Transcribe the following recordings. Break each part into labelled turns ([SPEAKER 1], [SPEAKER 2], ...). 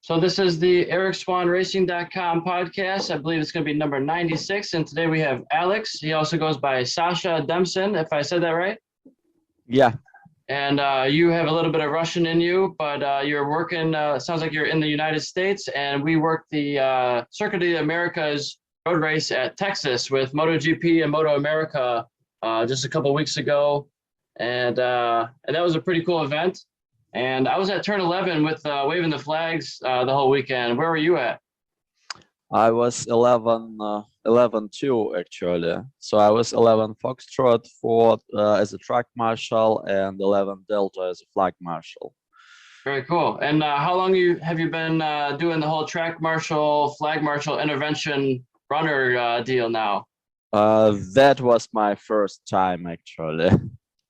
[SPEAKER 1] So this is the EricSwanRacing.com podcast. I believe it's going to be number 96. And today we have Alex. He also goes by Sasha Demshin, if I said that right.
[SPEAKER 2] Yeah,
[SPEAKER 1] And you have a little bit of Russian in you, but you're working, sounds like you're in the United States. And we worked the Circuit of the Americas road race at Texas with MotoGP and Moto America just a couple weeks ago. And that was a pretty cool event. And I was at turn 11 with waving the flags the whole weekend. Where were you at?
[SPEAKER 2] I was 11 too, actually. So I was 11 Foxtrot for as a track marshal and 11 Delta as a flag marshal.
[SPEAKER 1] Very cool. And how long have you been doing the whole track marshal, flag marshal, intervention runner deal now?
[SPEAKER 2] That was my first time, actually.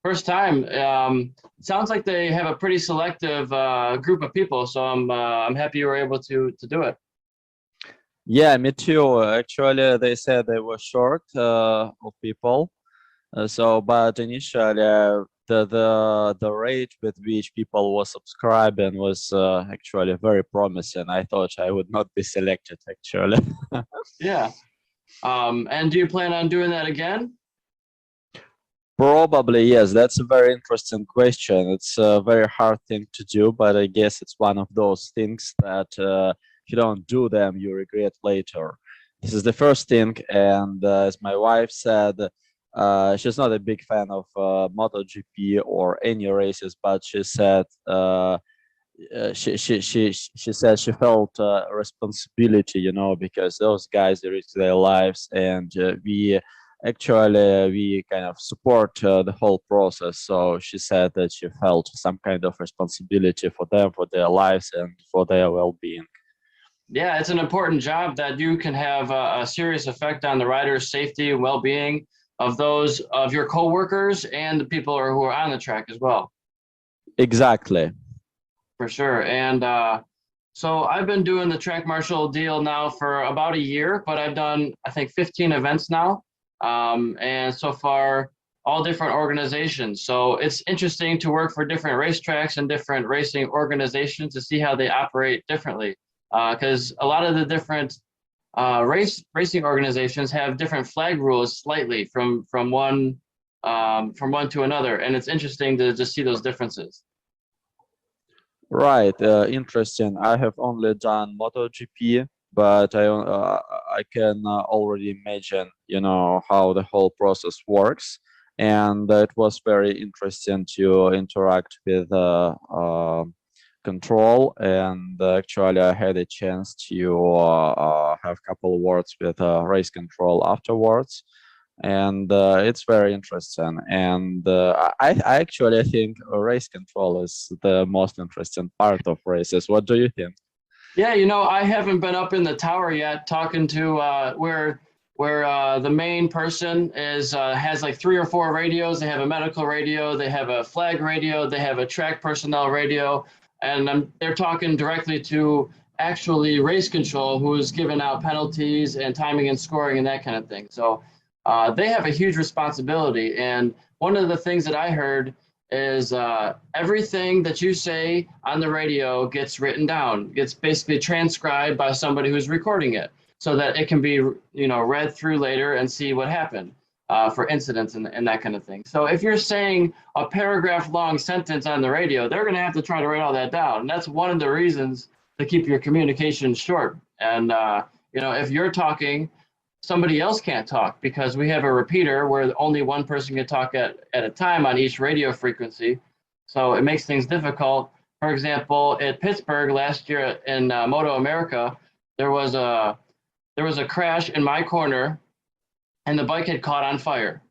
[SPEAKER 1] First time. Sounds like they have a pretty selective group of people, so I'm happy you were able to do it.
[SPEAKER 2] Yeah, me too. Actually, they said they were short of people. But initially, the rate with which people were subscribing was actually very promising. I thought I would not be selected, actually.
[SPEAKER 1] Yeah. And do you plan on doing that again?
[SPEAKER 2] Probably, yes. That's a very interesting question. It's a very hard thing to do, but I guess it's one of those things that if you don't do them, you regret later. This is the first thing, and as my wife said, she's not a big fan of MotoGP or any races, but she said she said she felt responsibility, because those guys, they risk their lives, and we kind of support the whole process. So she said that she felt some kind of responsibility for them, for their lives, and for their well-being.
[SPEAKER 1] Yeah, it's an important job that you can have a serious effect on the rider's safety and well-being of those of your coworkers and the people who are on the track as well.
[SPEAKER 2] Exactly.
[SPEAKER 1] For sure. And so I've been doing the track marshal deal now for about a year, but I've done, I think, 15 events now. And so far, all different organizations. So it's interesting to work for different racetracks and different racing organizations to see how they operate differently. Because a lot of the different racing organizations have different flag rules slightly from one to another, and it's interesting to just see those differences.
[SPEAKER 2] Right, interesting. I have only done MotoGP, but I can already imagine, how the whole process works, and it was very interesting to interact with control. And actually, I had a chance to have a couple of words with race control afterwards, and it's very interesting. And I actually think race control is the most interesting part of races. What do you think?
[SPEAKER 1] Yeah, I haven't been up in the tower yet talking to where the main person is has like 3 or 4 radios. They have a medical radio, they have a flag radio, they have a track personnel radio, and they're talking directly to actually race control, who is giving out penalties and timing and scoring and that kind of thing. So they have a huge responsibility. And one of the things that I heard is everything that you say on the radio gets written down, gets basically transcribed by somebody who's recording it so that it can be, read through later and see what happened for incidents and that kind of thing. So if you're saying a paragraph long sentence on the radio, they're going to have to try to write all that down. And that's one of the reasons to keep your communication short. And, if you're talking, somebody else can't talk because we have a repeater where only one person can talk at a time on each radio frequency. So it makes things difficult. For example, at Pittsburgh last year in Moto America, there was a crash in my corner and the bike had caught on fire.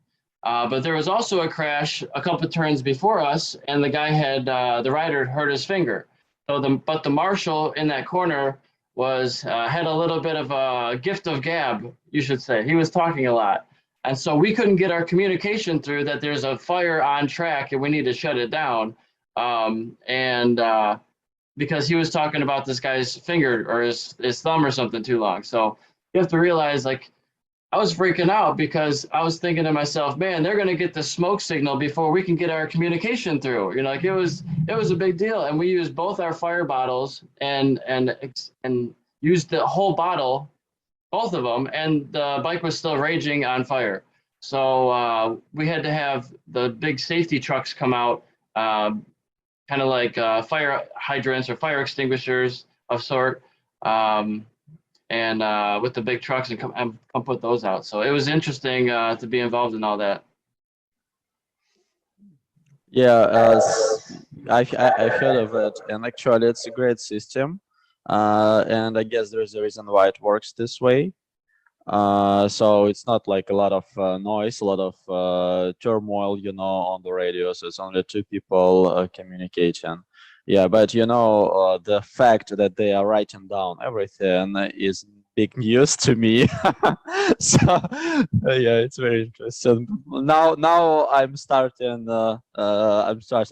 [SPEAKER 1] But there was also a crash a couple of turns before us, and the guy the rider hurt his finger. But the marshal in that corner had a little bit of a gift of gab, you should say. He was talking a lot. And so we couldn't get our communication through that there's a fire on track and we need to shut it down. Because he was talking about this guy's finger or his thumb or something too long. So you have to realize, like, I was freaking out because I was thinking to myself, man, they're going to get the smoke signal before we can get our communication through. Like it was a big deal, and we used both our fire bottles and used the whole bottle, both of them, and the bike was still raging on fire. So we had to have the big safety trucks come out, uh, kind of like fire hydrants or fire extinguishers of sort. Um, and with the big trucks and come put those out. So it was interesting to be involved in all that.
[SPEAKER 2] Yeah, I've heard of it, and actually, it's a great system. And I guess there's a reason why it works this way. So it's not like a lot of noise, a lot of turmoil, on the radio. So it's only two people communicating. Yeah, but the fact that they are writing down everything is big news to me. So yeah, it's very interesting. Now I'm starting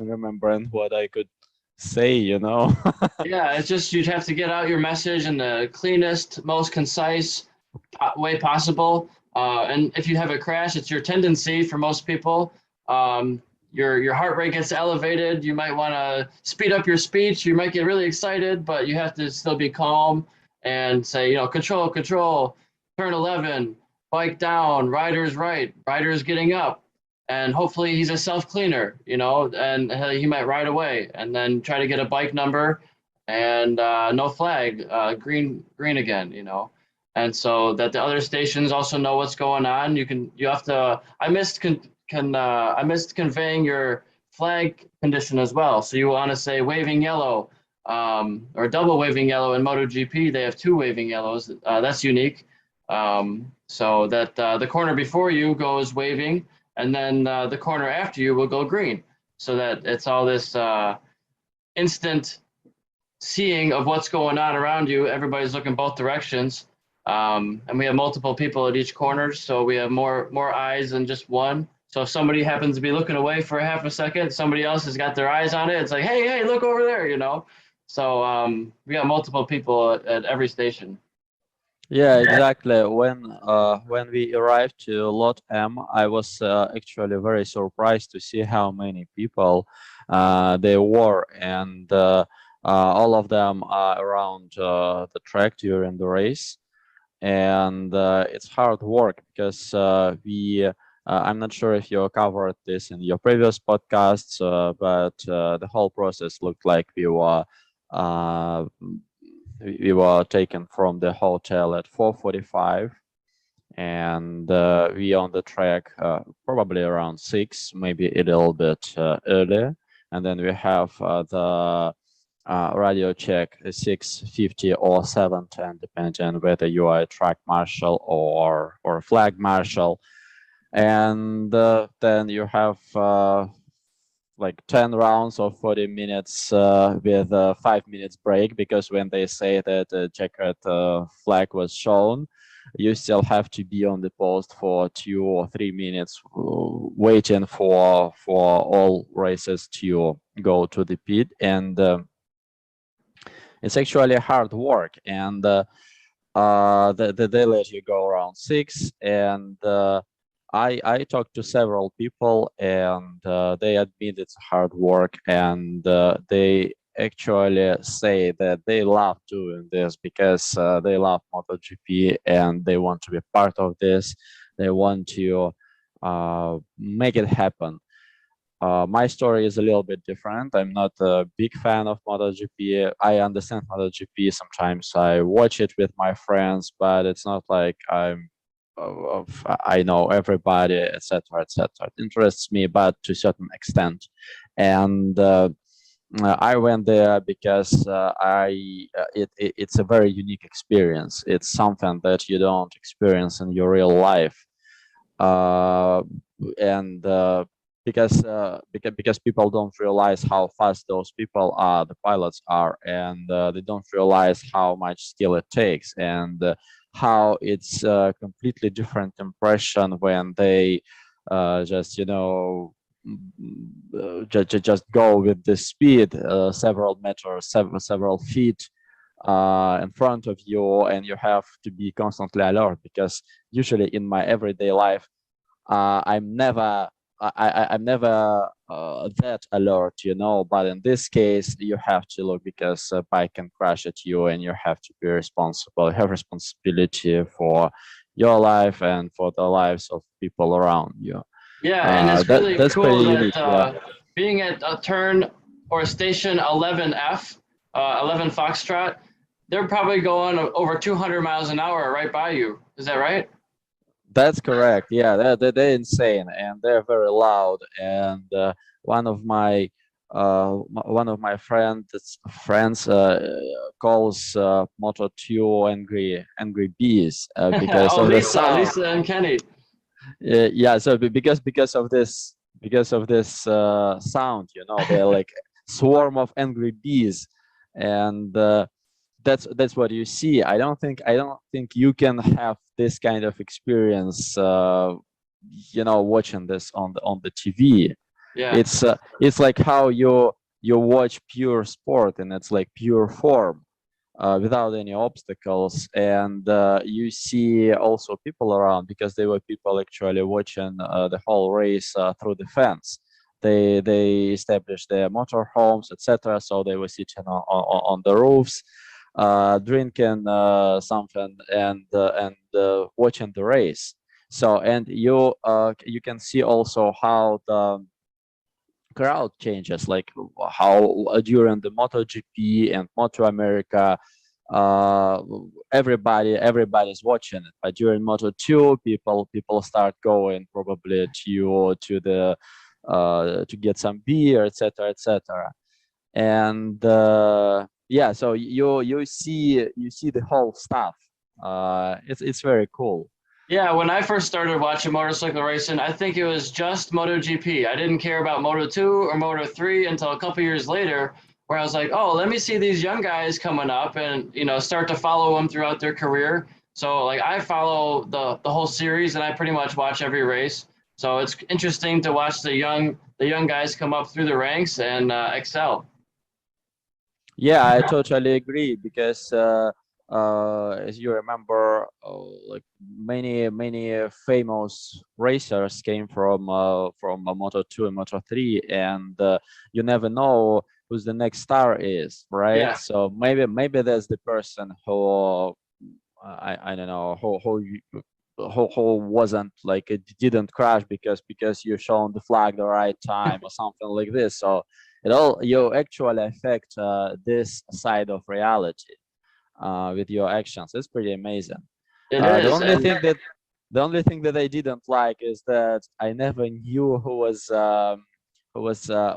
[SPEAKER 2] remembering what I could say.
[SPEAKER 1] Yeah, it's just you'd have to get out your message in the cleanest, most concise way possible. And if you have a crash, it's your tendency for most people. Your heart rate gets elevated. You might want to speed up your speech. You might get really excited, but you have to still be calm and say, control, control, turn 11, bike down, rider's right, rider's getting up. And hopefully he's a self cleaner, and he might ride away and then try to get a bike number and no flag, green again. And so that the other stations also know what's going on. You have to. I missed conveying your flag condition as well. So you want to say waving yellow, or double waving yellow in MotoGP. They have two waving yellows. That's unique. So that the corner before you goes waving, and then the corner after you will go green. So that it's all this instant seeing of what's going on around you. Everybody's looking both directions, and we have multiple people at each corner, so we have more eyes than just one. So if somebody happens to be looking away for a half a second, somebody else has got their eyes on it. It's like, hey, look over there. So we got multiple people at every station.
[SPEAKER 2] Yeah, exactly. When we arrived to Lot M, I was actually very surprised to see how many people there were, and all of them are around the track during the race. And it's hard work because I'm not sure if you covered this in your previous podcasts, but the whole process looked like uh, we were taken from the hotel at 4:45, and we on the track probably around 6, maybe a little bit earlier, and then we have the radio check 6:50 or 7:10, depending on whether you are a track marshal or a flag marshal, and then you have like 10 rounds of 40 minutes with a 5 minutes break, because when they say that the checkered flag was shown, you still have to be on the post for 2 or 3 minutes waiting for all races to go to the pit. And it's actually hard work, and they let you go around 6, and I talked to several people, and they admit it's hard work, and they actually say that they love doing this because they love MotoGP and they want to be part of this. They want to make it happen. My story is a little bit different. I'm not a big fan of MotoGP. I understand MotoGP. Sometimes I watch it with my friends, but it's not like I know everybody, etc., etc. It interests me, but to a certain extent. And I went there because it's a very unique experience. It's something that you don't experience in your real life, uh, and because people don't realize how fast those people are, the pilots are, and they don't realize how much skill it takes, and how it's a completely different impression when they just just go with the speed several meters, several feet in front of you, and you have to be constantly alert, because usually in my everyday life, I'm never I'm never that alert, but in this case you have to look, because a bike can crash at you, and you have to be responsible, have responsibility for your life and for the lives of people around you.
[SPEAKER 1] Yeah, and it's really
[SPEAKER 2] That's
[SPEAKER 1] cool
[SPEAKER 2] pretty
[SPEAKER 1] that
[SPEAKER 2] unique, yeah.
[SPEAKER 1] being at a turn or station 11F, 11 Foxtrot, they're probably going over 200 miles an hour right by you. Is that right?
[SPEAKER 2] That's correct. Yeah, they're insane, and they're very loud. And one of my friends calls Moto 2 angry bees, because
[SPEAKER 1] Oh,
[SPEAKER 2] of the
[SPEAKER 1] Lisa,
[SPEAKER 2] sound.
[SPEAKER 1] Lisa and Kenny.
[SPEAKER 2] Yeah, so because of this sound, they're like swarm of angry bees, and that's what you see. I don't think you can have this kind of experience, watching this on the TV.
[SPEAKER 1] Yeah.
[SPEAKER 2] It's like how you watch pure sport, and it's like pure form, without any obstacles, and you see also people around, because there were people actually watching the whole race through the fence. They established their motorhomes, etc., so they were sitting on the roofs, drinking something, and watching the race. So, and you can see also how the crowd changes, like how during the MotoGP and Moto America, uh, everybody's watching it. But during Moto2, people start going probably to the to get some beer, etc., etc. And yeah, so you see the whole stuff. It's very cool.
[SPEAKER 1] Yeah, when I first started watching motorcycle racing, I think it was just MotoGP. I didn't care about Moto2 or Moto3 until a couple years later, where I was like, oh, let me see these young guys coming up and, start to follow them throughout their career. So like I follow the whole series and I pretty much watch every race. So it's interesting to watch the young guys come up through the ranks and excel.
[SPEAKER 2] Yeah, I totally agree, because as you remember, like many famous racers came from Moto2 and Moto3, and you never know who's the next star is, right?
[SPEAKER 1] Yeah.
[SPEAKER 2] So maybe there's the person who I don't know who wasn't like, it didn't crash because you shown the flag the right time or something like this. So it all, you actually affect this side of reality with your actions. It's pretty amazing.
[SPEAKER 1] It
[SPEAKER 2] The
[SPEAKER 1] is.
[SPEAKER 2] only
[SPEAKER 1] And
[SPEAKER 2] thing that I didn't like is that I never knew who was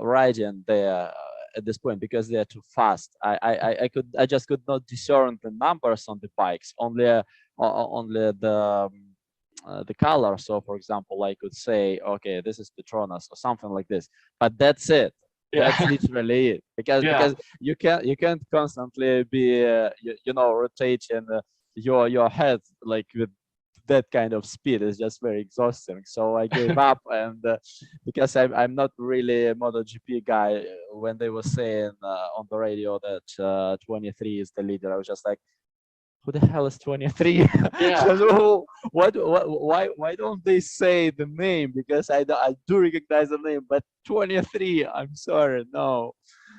[SPEAKER 2] riding there at this point, because they're too fast. I just could not discern the numbers on the bikes, only the color. So, for example, I could say, okay, this is Petronas or something like this, but that's it. That's
[SPEAKER 1] yeah.
[SPEAKER 2] literally it, because
[SPEAKER 1] Yeah.
[SPEAKER 2] you can't constantly be rotating your head like with that kind of speed. Is just very exhausting. So I gave up, and because I'm not really a MotoGP guy, when they were saying on the radio that 23 is the leader, I was just like, who the hell is 23?
[SPEAKER 1] Yeah.
[SPEAKER 2] So, why don't they say the name? Because I do recognize the name, but 23, I'm sorry, no.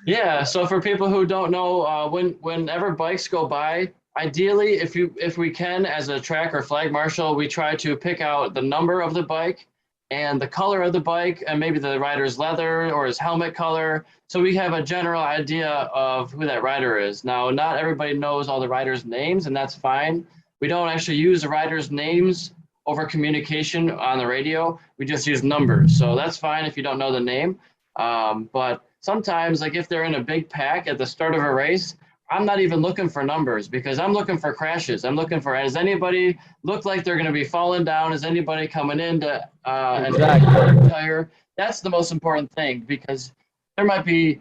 [SPEAKER 1] Yeah, so for people who don't know, whenever bikes go by, ideally, if we can, as a track or flag marshal, we try to pick out the number of the bike and the color of the bike, and maybe the rider's leather or his helmet color, so we have a general idea of who that rider is. Now, not everybody knows all the riders' names, and that's fine. We don't actually use the riders' names over communication on the radio. We just use numbers, so that's fine if you don't know the name. But sometimes, like if they're in a big pack at the start of a race, I'm not even looking for numbers because I'm looking for crashes. I'm looking for, does anybody look like they're going to be falling down? Is anybody coming in to and
[SPEAKER 2] Exactly.
[SPEAKER 1] tire? That's the most important thing because there might be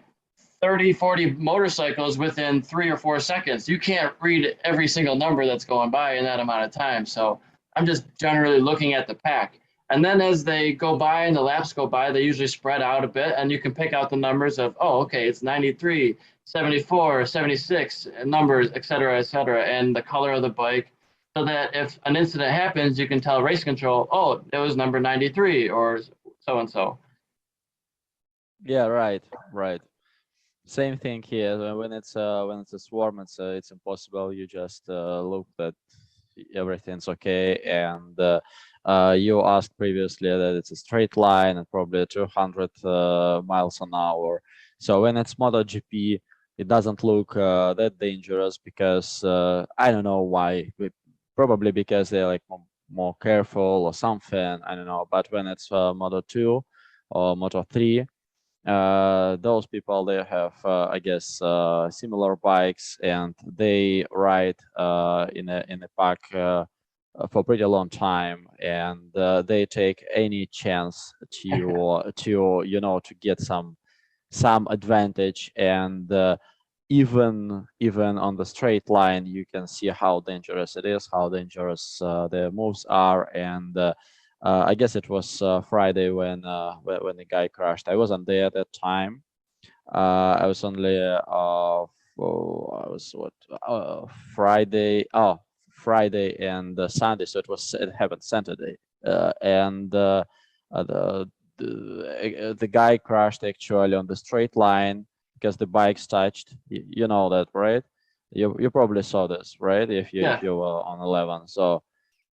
[SPEAKER 1] 30, 40 motorcycles within 3 or 4 seconds. You can't read every single number that's going by in that amount of time. So I'm just generally looking at the pack. And then as they go by and the laps go by, they usually spread out a bit, and you can pick out the numbers of, oh, okay, it's 93, 74, 76, numbers, et cetera, and the color of the bike, so that if an incident happens, you can tell race control, oh, it was number 93 or so and so.
[SPEAKER 2] Yeah, right, right. Same thing here. When it's a swarm, it's impossible. You just look that everything's okay, and you asked previously that it's a straight line and probably 200 miles an hour. So when it's MotoGP, it doesn't look that dangerous because I don't know why. Probably because they're like more careful or something. I don't know. But when it's Moto2 or Moto3, those people, they have I guess similar bikes, and they ride in a pack for pretty long time, and they take any chance to to get some advantage, and even on the straight line you can see how dangerous it is, how dangerous the moves are. And I guess it was Friday when the guy crashed. I wasn't there at that time. I was only I was what Friday. Oh, Friday and Sunday. So it happened Saturday, and the guy crashed actually on the straight line because the bikes touched. You know that, right? You probably saw this, right? If you were on 11. So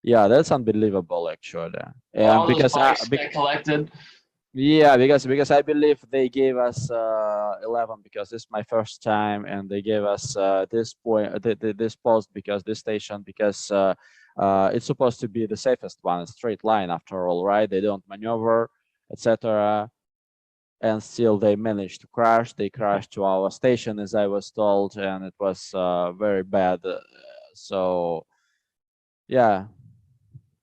[SPEAKER 2] yeah, that's unbelievable actually. And
[SPEAKER 1] All those
[SPEAKER 2] because
[SPEAKER 1] bikes get collected.
[SPEAKER 2] yeah, because I believe they gave us 11 because this is my first time, and they gave us this point, this post, because this station, because it's supposed to be the safest one, a straight line after all, right? They don't maneuver, etc. And still they managed to crash. They crashed to our station, as I was told, and it was very bad. So yeah.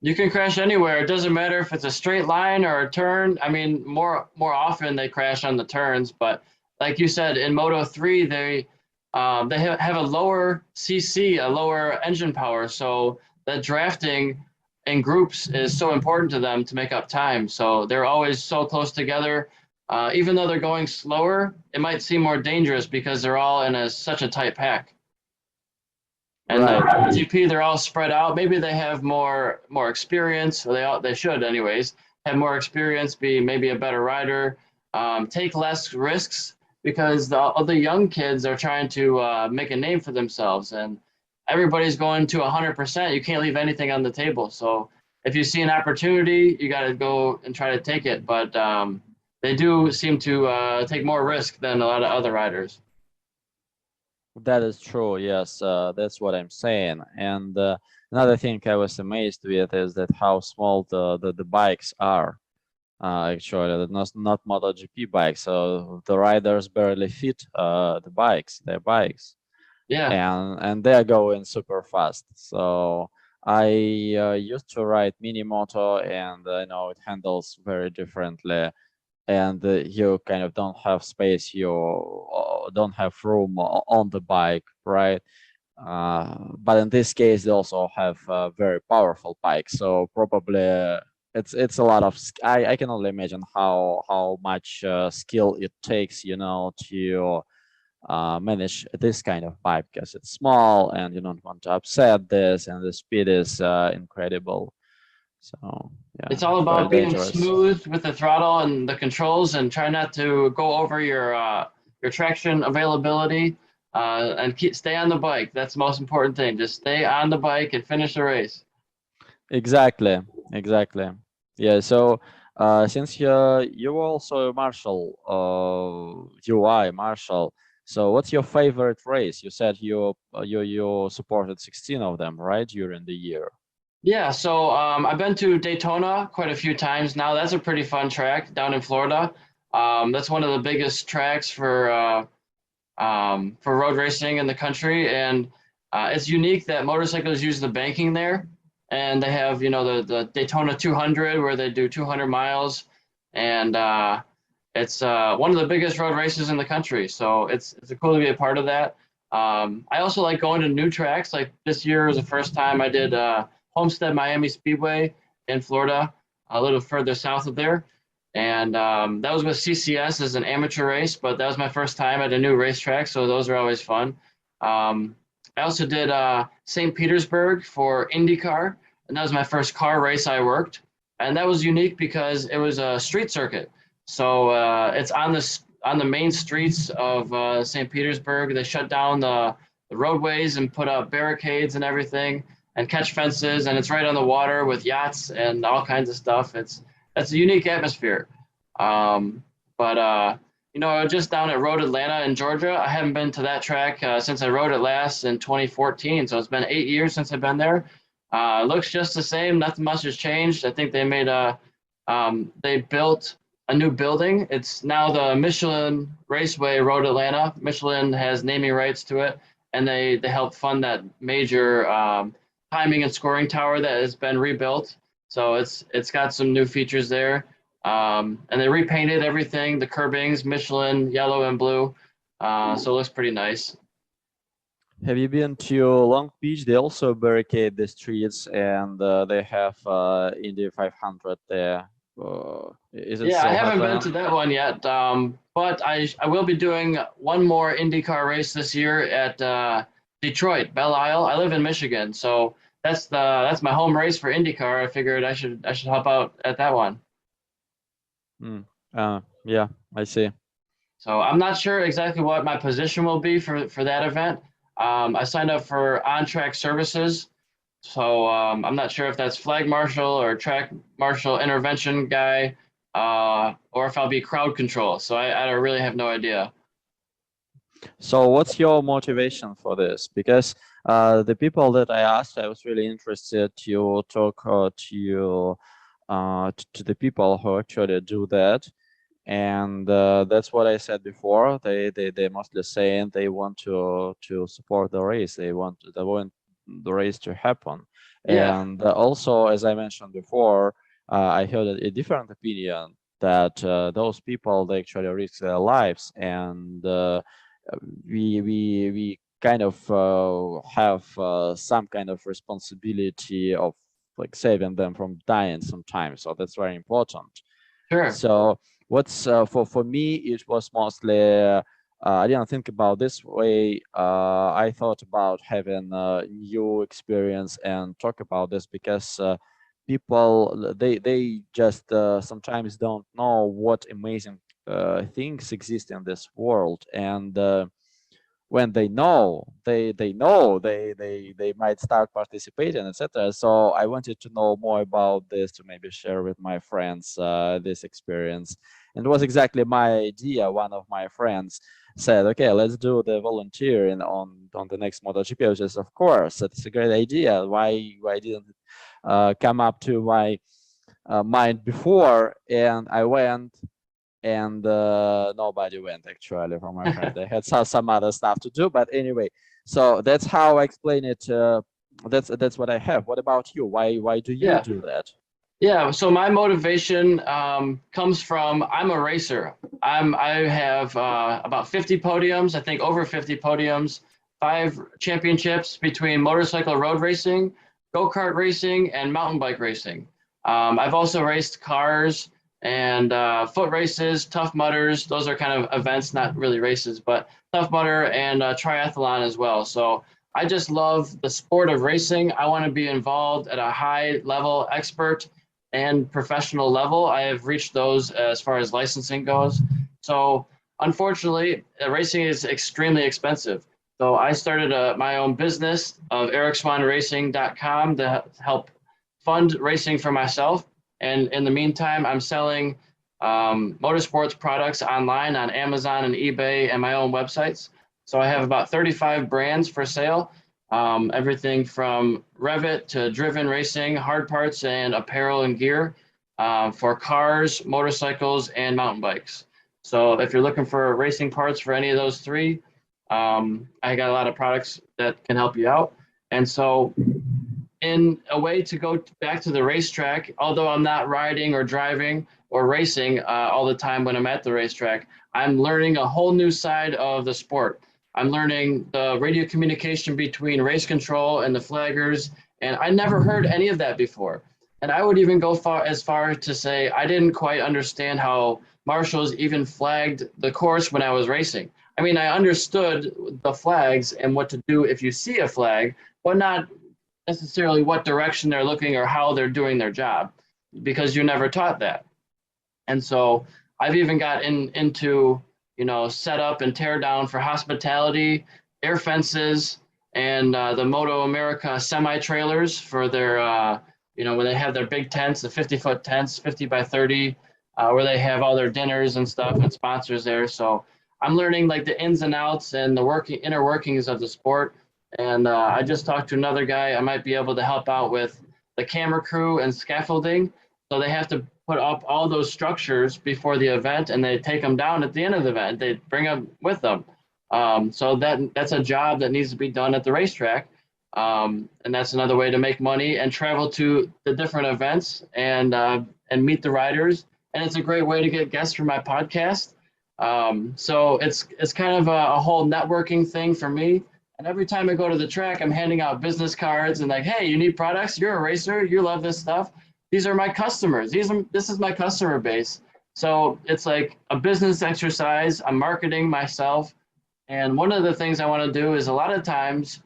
[SPEAKER 1] You can crash anywhere. It doesn't matter if it's a straight line or a turn. I mean, more often they crash on the turns, but like you said, in Moto 3, they have a lower CC, a lower engine power, so that drafting in groups is so important to them to make up time. So they're always so close together. Even though they're going slower, it might seem more dangerous because they're all in such a tight pack. And
[SPEAKER 2] Right.
[SPEAKER 1] GP, they're all spread out. Maybe they have more experience, or they should anyways have more experience, be maybe a better rider, take less risks, because the other young kids are trying to make a name for themselves, and everybody's going to 100%. You can't leave anything on the table. So if you see an opportunity, you got to go and try to take it. But they do seem to take more risk than a lot of other riders.
[SPEAKER 2] That is true. Yes, that's what I'm saying. And another thing I was amazed with is that how small the bikes are. Actually, they're not MotoGP bikes, so the riders barely fit their bikes,
[SPEAKER 1] Yeah.
[SPEAKER 2] and they are going super fast. So I used to ride mini moto, and I know it handles very differently, and you kind of don't have space, you don't have room on the bike, right? But in this case they also have a very powerful bike, so probably it's a lot of I can only imagine how much skill it takes, to manage this kind of bike, because it's small and you don't want to upset this, and the speed is incredible. So yeah,
[SPEAKER 1] It's all
[SPEAKER 2] it's very
[SPEAKER 1] about being
[SPEAKER 2] dangerous.
[SPEAKER 1] smooth with the throttle and the controls, and try not to go over your traction availability, and stay on the bike. That's the most important thing. Just stay on the bike and finish the race.
[SPEAKER 2] Exactly, exactly. Yeah, so since you're also a marshal, UI marshal, so what's your favorite race? You said you supported 16 of them, right, during the year?
[SPEAKER 1] Yeah, so I've been to Daytona quite a few times now. That's a pretty fun track down in Florida. That's one of the biggest tracks for road racing in the country, and it's unique that motorcycles use the banking there, and they have the Daytona 200 where they do 200 miles, and it's one of the biggest road races in the country. So it's cool to be a part of that. I also like going to new tracks. Like this year was the first time I did Homestead Miami Speedway in Florida. a little further south of there. And that was with CCS as an amateur race, but that was my first time at a new racetrack, so those are always fun. I also did St. Petersburg for IndyCar, and that was my first car race I worked. And that was unique because it was a street circuit. So it's on the main streets of St. Petersburg. They shut down the roadways and put up barricades and everything and catch fences, and it's right on the water with yachts and all kinds of stuff. It's a unique atmosphere. But you know, just down at Road Atlanta in Georgia, I haven't been to that track since I rode it last in 2014. So it's been 8 years since I've been there. Looks just the same. Nothing much has changed. I think they built a new building. It's now the Michelin Raceway Road Atlanta. Michelin has naming rights to it, and they helped fund that major timing and scoring tower that has been rebuilt. So it's got some new features there. And they repainted everything, the curbings, Michelin, yellow and blue. So it looks pretty nice.
[SPEAKER 2] Have you been to Long Beach? They also barricade the streets, and they have Indy 500 there. Is it
[SPEAKER 1] Yeah, I
[SPEAKER 2] still
[SPEAKER 1] haven't been
[SPEAKER 2] happening?
[SPEAKER 1] to that one yet. But I will be doing one more IndyCar race this year at Detroit, Belle Isle. I live in Michigan, so that's my home race for IndyCar. I figured I should help out at that one.
[SPEAKER 2] Yeah, I see.
[SPEAKER 1] So I'm not sure exactly what my position will be for that event. I signed up for on-track services, so I'm not sure if that's flag marshal or track marshal intervention guy, or if I'll be crowd control. So I don't really have no idea.
[SPEAKER 2] So what's your motivation for this? Because the people that I asked, I was really interested to talk to the people who actually do that. And that's what I said before. They mostly saying they want to support the race. They want the race to happen.
[SPEAKER 1] Yeah,
[SPEAKER 2] And also, as I mentioned before, I heard a different opinion that those people, they actually risk their lives, and we kind of have some kind of responsibility of like saving them from dying sometimes. So that's very important.
[SPEAKER 1] sure.
[SPEAKER 2] So what's for me, it was mostly I didn't think about this way. I thought about having a new experience and talk about this because people, they just sometimes don't know what amazing things exist in this world. And when they know, they might start participating, etc. So I wanted to know more about this, to maybe share with my friends this experience. And it was exactly my idea. One of my friends said, okay, let's do the volunteering on the next MotoGP. I was just, of course, that's a great idea. Why didn't it come up to my mind before? And I went, and nobody went actually from my friend. They had some other stuff to do, but anyway. So that's how I explain it. That's what I have. What about you? Why do you
[SPEAKER 1] Yeah.
[SPEAKER 2] do that?
[SPEAKER 1] Yeah, so my motivation comes from I'm a racer. I have about 50 podiums, I think over 50 podiums, 5 championships between motorcycle road racing, go-kart racing, and mountain bike racing. I've also raced cars and foot races, Tough Mudders. Those are kind of events, not really races, but Tough Mudder and triathlon as well. So I just love the sport of racing. I want to be involved at a high level expert and professional level. I have reached those as far as licensing goes. So unfortunately, racing is extremely expensive. So I started my own business of ericswanracing.com to help fund racing for myself. And in the meantime, I'm selling motorsports products online on Amazon and eBay and my own websites. So I have about 35 brands for sale. Everything from Revit to driven racing, hard parts and apparel and gear for cars, motorcycles, and mountain bikes. So if you're looking for racing parts for any of those three, I got a lot of products that can help you out. And so in a way to go back to the racetrack, although I'm not riding or driving or racing all the time when I'm at the racetrack, I'm learning a whole new side of the sport. I'm learning the radio communication between race control and the flaggers, and I never heard any of that before. And I would even go as far to say I didn't quite understand how marshals even flagged the course when I was racing. I mean, I understood the flags and what to do if you see a flag, but not necessarily what direction they're looking or how they're doing their job, because you're never taught that. And so I've even got into, set up and tear down for hospitality, air fences, and the Moto America semi trailers for their, when they have their big tents, the 50-foot tents, 50 by 30, where they have all their dinners and stuff and sponsors there. So I'm learning like the ins and outs and the inner workings of the sport. And I just talked to another guy. I might be able to help out with the camera crew and scaffolding. So they have to put up all those structures before the event, and they take them down at the end of the event. They bring them with them. So that's a job that needs to be done at the racetrack. And that's another way to make money and travel to the different events and meet the riders. And it's a great way to get guests for my podcast. So it's kind of a whole networking thing for me. And every time I go to the track, I'm handing out business cards and like, hey, you need products? You're a racer. You love this stuff. These are my customers. This is my customer base. So it's like a business exercise. I'm marketing myself. And one of the things I want to do is a lot of times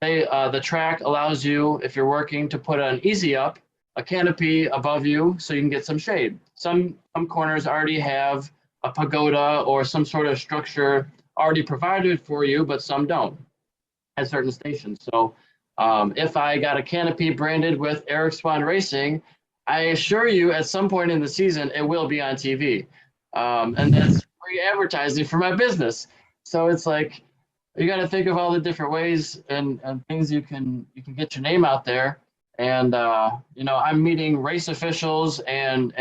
[SPEAKER 1] the track allows you, if you're working, to put an easy up, a canopy above you so you can get some shade. Some corners already have a pagoda or some sort of structure already provided for you, but some don't at certain stations. So if I got a canopy branded with Eric Swahn Racing, I assure you at some point in the season, it will be on TV. And that's free advertising for my business. So it's like, you got to think of all the different ways and things you can get your name out there. And, I'm meeting race officials and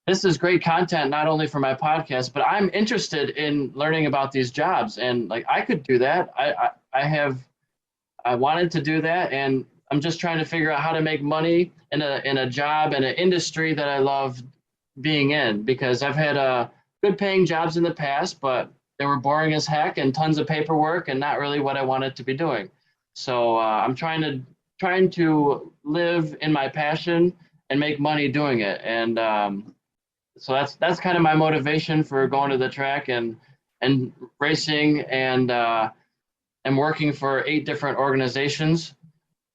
[SPEAKER 1] this is great content, not only for my podcast, but I'm interested in learning about these jobs. And like, I could do that. I wanted to do that. And I'm just trying to figure out how to make money in a job and an industry that I love being in, because I've had good paying jobs in the past, but they were boring as heck and tons of paperwork and not really what I wanted to be doing. So I'm trying to live in my passion and make money doing it. And so that's kind of my motivation for going to the track and racing and working for 8 different organizations.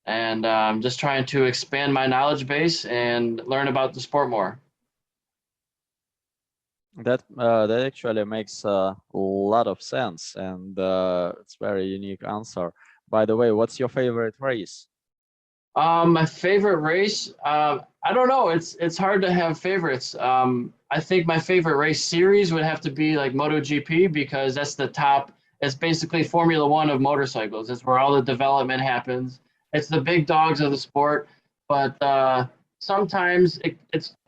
[SPEAKER 1] And I'm just trying to expand my knowledge base and learn about the sport more.
[SPEAKER 2] That actually makes a lot of sense, and it's a very unique answer. By the way, what's your favorite race?
[SPEAKER 1] My favorite race, I don't know. It's hard to have favorites. I think my favorite race series would have to be like MotoGP, because that's the top. It's basically Formula One of motorcycles. It's where all the development happens. It's the big dogs of the sport, but sometimes it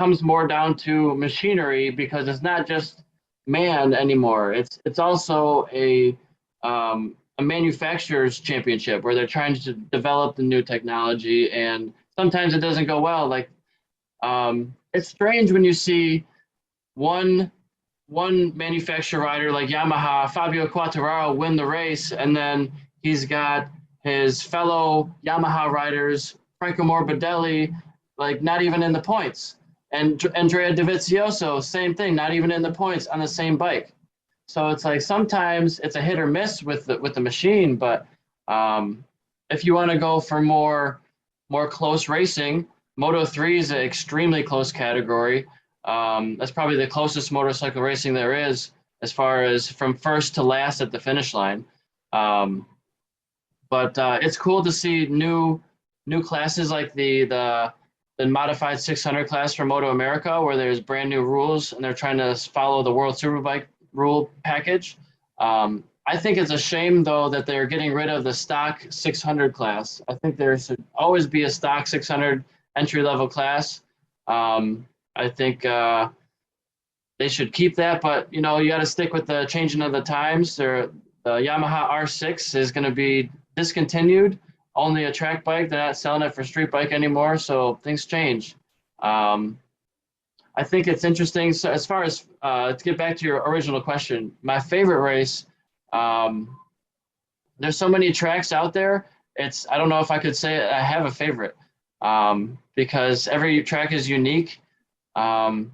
[SPEAKER 1] comes more down to machinery, because it's not just man anymore. It's also a manufacturer's championship where they're trying to develop the new technology, and sometimes it doesn't go well. Like it's strange when you see one manufacturer rider like Yamaha, Fabio Quartararo, win the race, and then he's got his fellow Yamaha riders, Franco Morbidelli, like not even in the points. And Andrea Dovizioso, same thing, not even in the points on the same bike. So it's like sometimes it's a hit or miss with the machine, but if you want to go for more close racing, Moto3 is an extremely close category. That's probably the closest motorcycle racing there is, as far as from first to last at the finish line. But it's cool to see new classes like the modified 600 class from Moto America, where there's brand new rules and they're trying to follow the World Superbike rule package. I think it's a shame though that they're getting rid of the stock 600 class. I think there should always be a stock 600 entry level class. I think they should keep that, but you got to stick with the changing of the times. The Yamaha R6 is going to be discontinued, only a track bike. They're not selling it for street bike anymore, so things change. I think it's interesting. So as far as to get back to your original question, my favorite race, there's so many tracks out there. I don't know if I could say I have a favorite. because every track is unique, and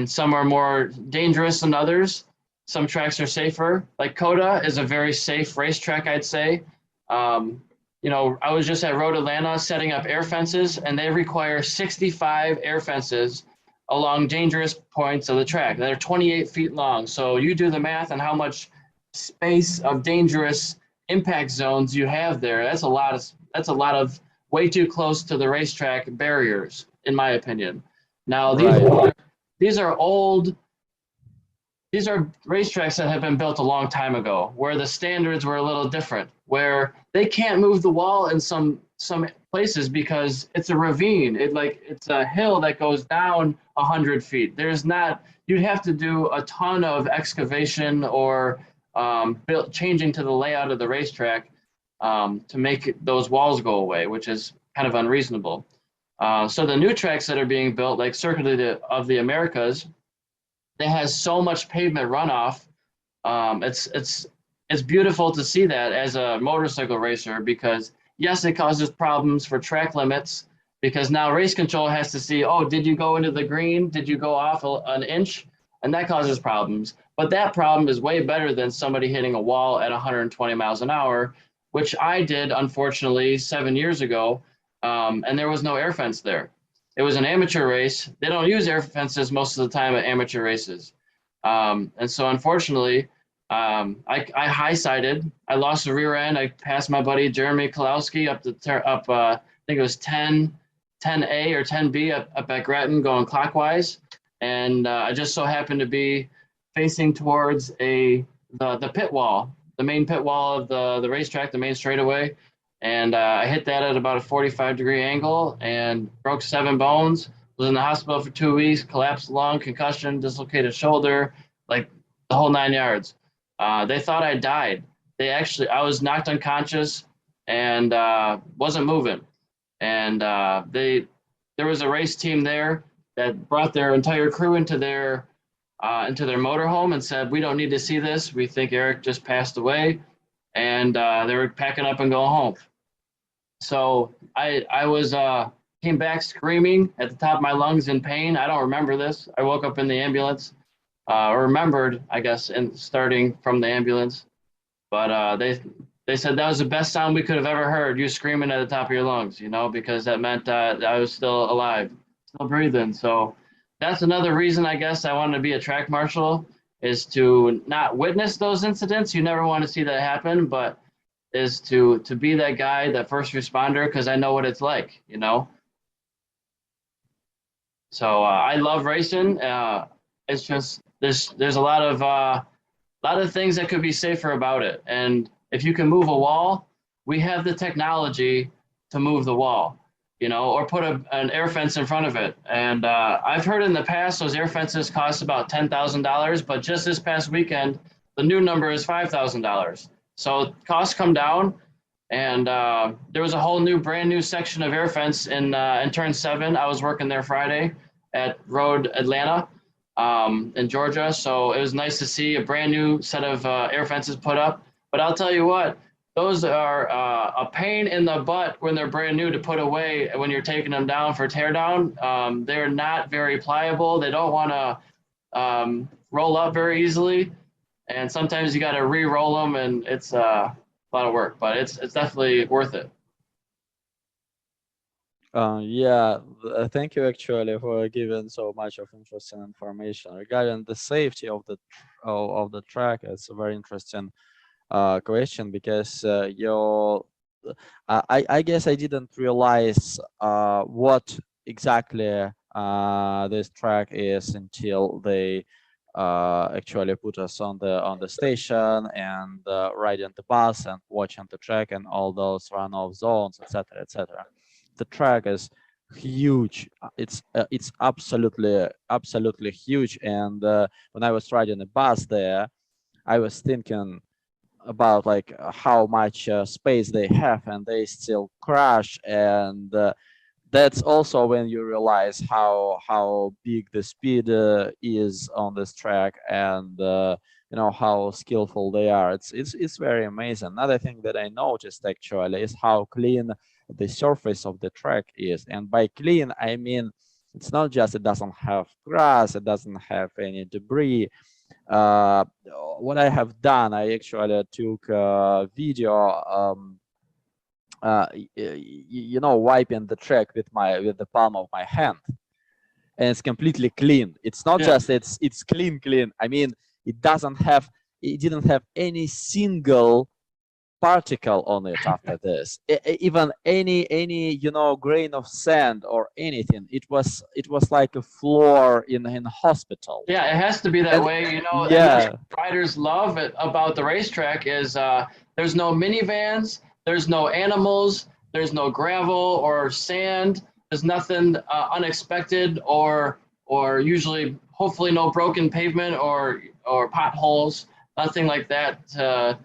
[SPEAKER 1] some are more dangerous than others. Some tracks are safer. Like Coda is a very safe racetrack, I'd say. Um, I was just at Road Atlanta setting up air fences, and they require 65 air fences along dangerous points of the track. They're 28 feet long. So you do the math on how much space of dangerous impact zones you have there. That's a lot of way too close to the racetrack barriers, in my opinion. Now
[SPEAKER 2] Right.
[SPEAKER 1] these are old these are racetracks that have been built a long time ago, where the standards were a little different, where they can't move the wall in some places because it's a ravine. It's a hill that goes down 100 feet. There's not You'd have to do a ton of excavation or changing to the layout of the racetrack to make those walls go away, which is kind of unreasonable. So the new tracks that are being built, like Circuit of the Americas, it has so much pavement runoff. It's beautiful to see that as a motorcycle racer, because yes, it causes problems for track limits, because now race control has to see, oh, did you go into the green? Did you go off an inch? And that causes problems. But that problem is way better than somebody hitting a wall at 120 miles an hour, which I did, unfortunately, 7 years ago. And there was no air fence there. It was an amateur race. They don't use air fences most of the time at amateur races. And so unfortunately, I high-sided. I lost the rear end. I passed my buddy Jeremy Kalowski I think it was 10A or 10B up at Gretton going clockwise. And I just so happened to be facing towards the pit wall, the main pit wall of the racetrack, the main straightaway. And I hit that at about a 45-degree angle and broke 7 bones. Was in the hospital for 2 weeks, collapsed lung, concussion, dislocated shoulder, like the whole 9 yards. They thought I died. I was knocked unconscious and wasn't moving. And there was a race team there that brought their entire crew into their motorhome and said, "We don't need to see this. We think Eric just passed away." And they were packing up and going home. So I was came back screaming at the top of my lungs in pain. I don't remember this. I woke up in the ambulance, or remembered, I guess, in starting from the ambulance. But they said that was the best sound we could have ever heard. You screaming at the top of your lungs, because that meant I was still alive, still breathing. So that's another reason, I guess, I wanted to be a track marshal, is to not witness those incidents. You never want to see that happen, but is to be that guy, that first responder, because I know what it's like. So I love racing. It's just there's a lot of things that could be safer about it. And if you can move a wall, we have the technology to move the wall, or put an air fence in front of it. And I've heard in the past those air fences cost about $10,000, but just this past weekend, the new number is $5,000. So costs come down, and there was a whole brand new section of air fence in Turn 7. I was working there Friday at Road Atlanta in Georgia. So it was nice to see a brand new set of air fences put up. But I'll tell you what, those are a pain in the butt when they're brand new to put away when you're taking them down for teardown. They're not very pliable. They don't want to roll up very easily. And sometimes you got to re-roll them, and it's a lot of work, but it's definitely worth it.
[SPEAKER 2] Yeah, thank you actually for giving so much of interesting information regarding the safety of the track. It's a very interesting question, because I guess I didn't realize what exactly this track is until they actually put us on the station and riding the bus and watching the track and all those runoff zones, etc., etc. The track is huge. It's absolutely huge. And when I was riding the bus there, I was thinking about like how much space they have, and they still crash. And that's also when you realize how big the speed is on this track, and how skillful they are. It's very amazing. Another thing that I noticed actually is how clean the surface of the track is. And by clean, I mean it's not just it doesn't have grass, it doesn't have any debris. uh, what I have done, I actually took a video, wiping the track with the palm of my hand, and it's completely clean. It's not
[SPEAKER 1] Yeah.
[SPEAKER 2] just it's clean. I mean, it didn't have any single particle on it after this. Even any grain of sand or anything. It was like a floor in a hospital.
[SPEAKER 1] Yeah, it has to be that
[SPEAKER 2] And
[SPEAKER 1] way, and that's
[SPEAKER 2] yeah,
[SPEAKER 1] what riders love it about the racetrack is there's no minivans, there's no animals, there's no gravel or sand, there's nothing unexpected or usually hopefully no broken pavement or potholes, nothing like that to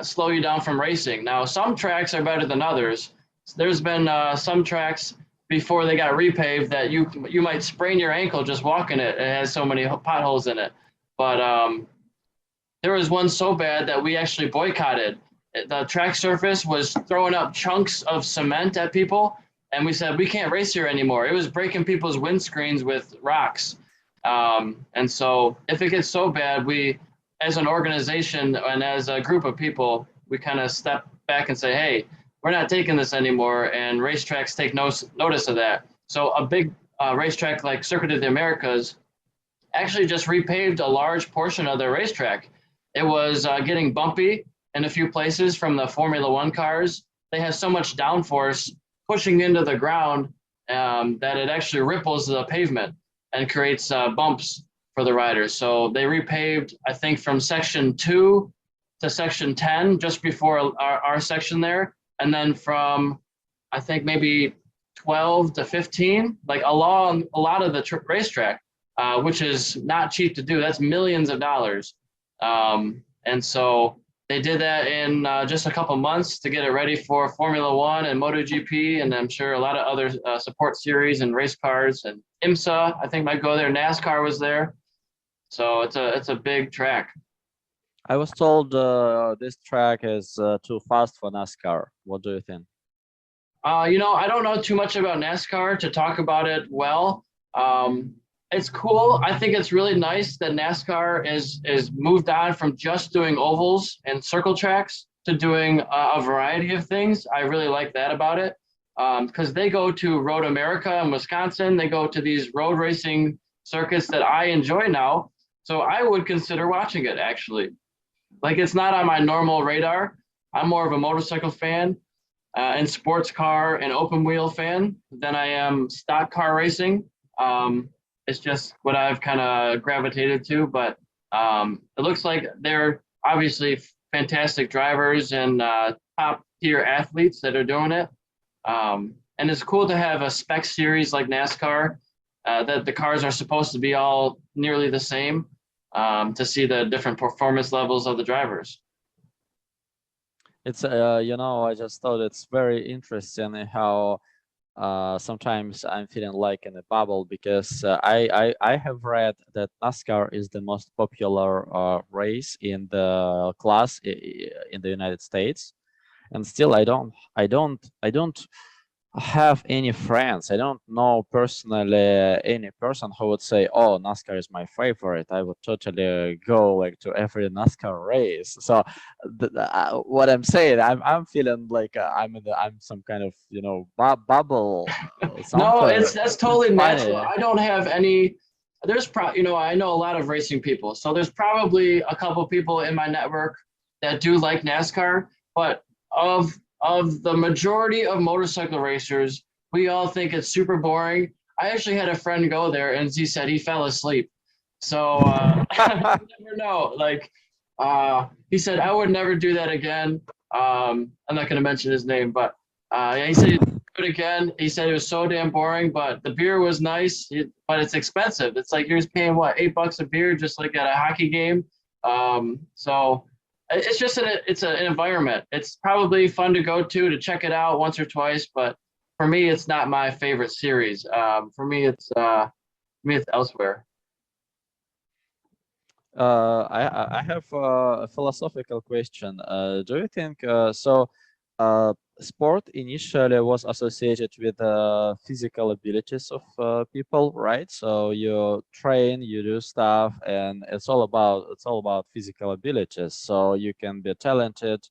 [SPEAKER 1] slow you down from racing. Now, some tracks are better than others. There's been some tracks before they got repaved that you might sprain your ankle just walking it. It has so many potholes in it. But there was one so bad that we actually boycotted. The track surface was throwing up chunks of cement at people, and we said we can't race here anymore. It was breaking people's windscreens with rocks. And so if it gets so bad, we, as an organization and as a group of people, we kind of step back and say, hey, we're not taking this anymore, and racetracks take notice of that. So a big racetrack like Circuit of the Americas actually just repaved a large portion of their racetrack. It was getting bumpy in a few places from the Formula One cars. They have so much downforce pushing into the ground that it actually ripples the pavement and creates bumps for the riders. So they repaved, I think, from section 2 to section 10, just before our section there. And then from, I think, maybe 12 to 15, like along a lot of the racetrack, which is not cheap to do. That's millions of dollars. And so they did that in just a couple months to get it ready for Formula One and MotoGP, and I'm sure a lot of other support series and race cars. And IMSA, I think, might go there. NASCAR was there. So it's a big track.
[SPEAKER 2] I was told this track is too fast for NASCAR. What do you think?
[SPEAKER 1] I don't know too much about NASCAR to talk about it well. It's cool. I think it's really nice that NASCAR is moved on from just doing ovals and circle tracks to doing a variety of things. I really like that about it because they go to Road America in Wisconsin. They go to these road racing circuits that I enjoy now. So I would consider watching it actually. Like it's not on my normal radar. I'm more of a motorcycle fan and sports car and open wheel fan than I am stock car racing. It's just what I've kind of gravitated to, but it looks like they're obviously fantastic drivers and top tier athletes that are doing it. And it's cool to have a spec series like NASCAR that the cars are supposed to be all nearly the same to see the different performance levels of the drivers.
[SPEAKER 2] It's I just thought it's very interesting how sometimes I'm feeling like in a bubble because I have read that NASCAR is the most popular race in the class in the United States, and still I don't have any friends. I don't know personally any person who would say, "Oh, NASCAR is my favorite. I would totally go like to every NASCAR race." So, what I'm saying, I'm feeling like I'm some kind of bubble,
[SPEAKER 1] No,
[SPEAKER 2] something.
[SPEAKER 1] that's
[SPEAKER 2] It's
[SPEAKER 1] totally natural.
[SPEAKER 2] funny.
[SPEAKER 1] I don't have any. I know a lot of racing people, so there's probably a couple people in my network that do like NASCAR, but of of the majority of motorcycle racers, we all think it's super boring. I actually had a friend go there, and he said he fell asleep. So you never know. Like he said, I would never do that again. I'm not going to mention his name, but yeah, he said it again. He said it was so damn boring, but the beer was nice, but it's expensive. It's like you're just paying what, $8 a beer, just like at a hockey game. So it's just an environment. It's probably fun to go to check it out once or twice, but for me, it's not my favorite series. For me, it's elsewhere.
[SPEAKER 2] I have a philosophical question. Do you think sport initially was associated with physical abilities of people, right? So you train, you do stuff, and it's all about physical abilities. So you can be talented,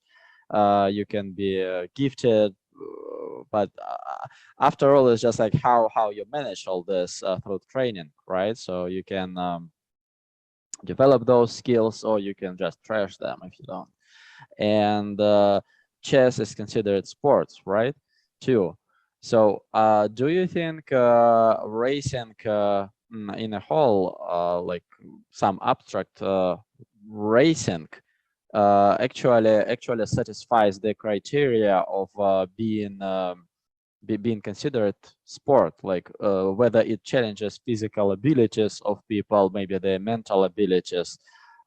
[SPEAKER 2] you can be gifted, but after all, it's just like how you manage all this through training, right? So you can develop those skills or you can just trash them if you don't. And chess is considered sports, right? Too. So do you think racing in a whole, like some abstract racing, actually satisfies the criteria of being considered sport, like whether it challenges physical abilities of people, maybe their mental abilities.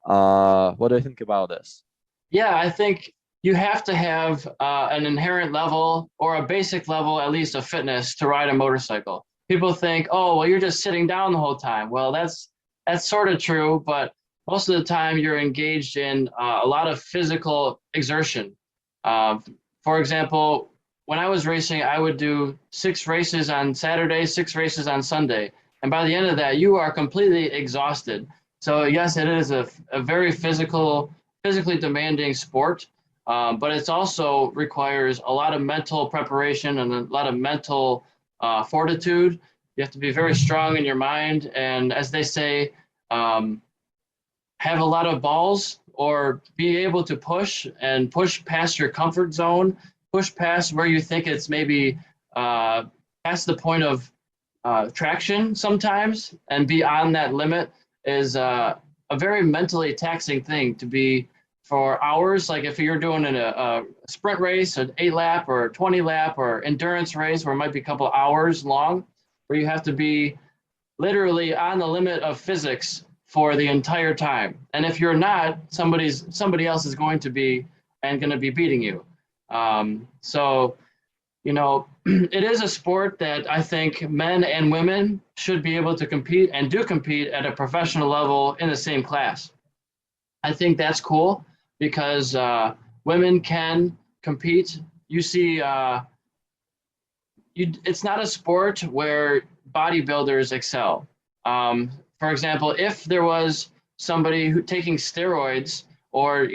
[SPEAKER 2] What do you think about this?
[SPEAKER 1] Yeah, I think you have to have an inherent level or a basic level, at least, of fitness to ride a motorcycle. People think, oh, well, you're just sitting down the whole time. Well, that's sort of true, but most of the time you're engaged in a lot of physical exertion. Uh, for example, when I was racing, I would do 6 races on Saturday, 6 races on Sunday, and by the end of that, you are completely exhausted. So yes, it is a very physically demanding sport, but it's also requires a lot of mental preparation and a lot of mental fortitude. You have to be very strong in your mind, and as they say, um, have a lot of balls or be able to push past your comfort zone, push past where you think it's maybe uh, past the point of traction sometimes, and be on that limit is a very mentally taxing thing to be for hours. Like if you're doing a sprint race, an 8 lap or 20 lap or endurance race where it might be a couple hours long, where you have to be literally on the limit of physics for the entire time. And if you're not, somebody else is going to be and going to be beating you. So it is a sport that I think men and women should be able to compete and do compete at a professional level in the same class. I think that's cool because women can compete. You see, it's not a sport where bodybuilders excel. For example, if there was somebody who taking steroids or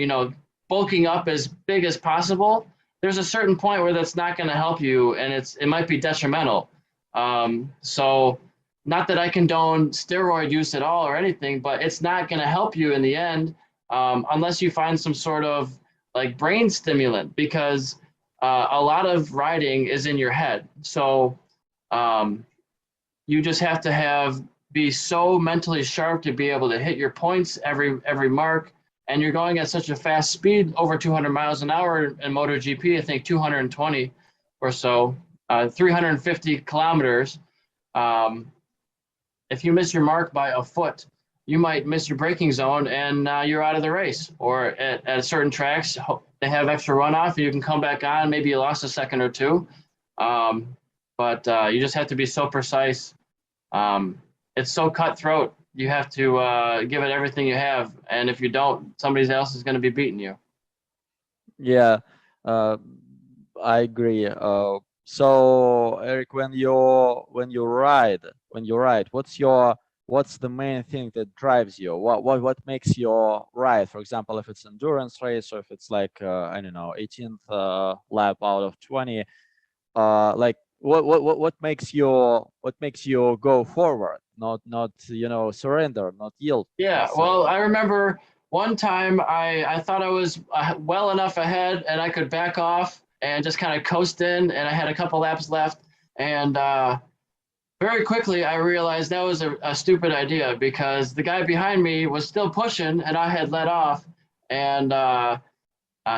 [SPEAKER 1] bulking up as big as possible, there's a certain point where that's not going to help you, and it might be detrimental. So, not that I condone steroid use at all or anything, but it's not going to help you in the end unless you find some sort of like brain stimulant because a lot of riding is in your head. So um, you just have to be so mentally sharp to be able to hit your points every mark. And you're going at such a fast speed, over 200 miles an hour in MotoGP, I think 220 or so, 350 kilometers. Um, if you miss your mark by a foot, you might miss your braking zone and you're out of the race. Or at certain tracks, they have extra runoff. You can come back on. Maybe you lost a second or two, um, but you just have to be so precise. It's so cutthroat. You have to give it everything you have, and if you don't, somebody else is going to be beating you.
[SPEAKER 2] Yeah, uh, I agree. So Eric, when you ride, what's the main thing that drives you? What makes you ride? For example, if it's endurance race or if it's like I don't know, 18th lap out of 20, like what makes you go forward, not surrender, not yield
[SPEAKER 1] Yeah, well,
[SPEAKER 2] necessarily.
[SPEAKER 1] I remember one time I thought I was well enough ahead and I could back off and just kind of coast in, and I had a couple laps left, and very quickly I realized that was a stupid idea because the guy behind me was still pushing and I had let off, and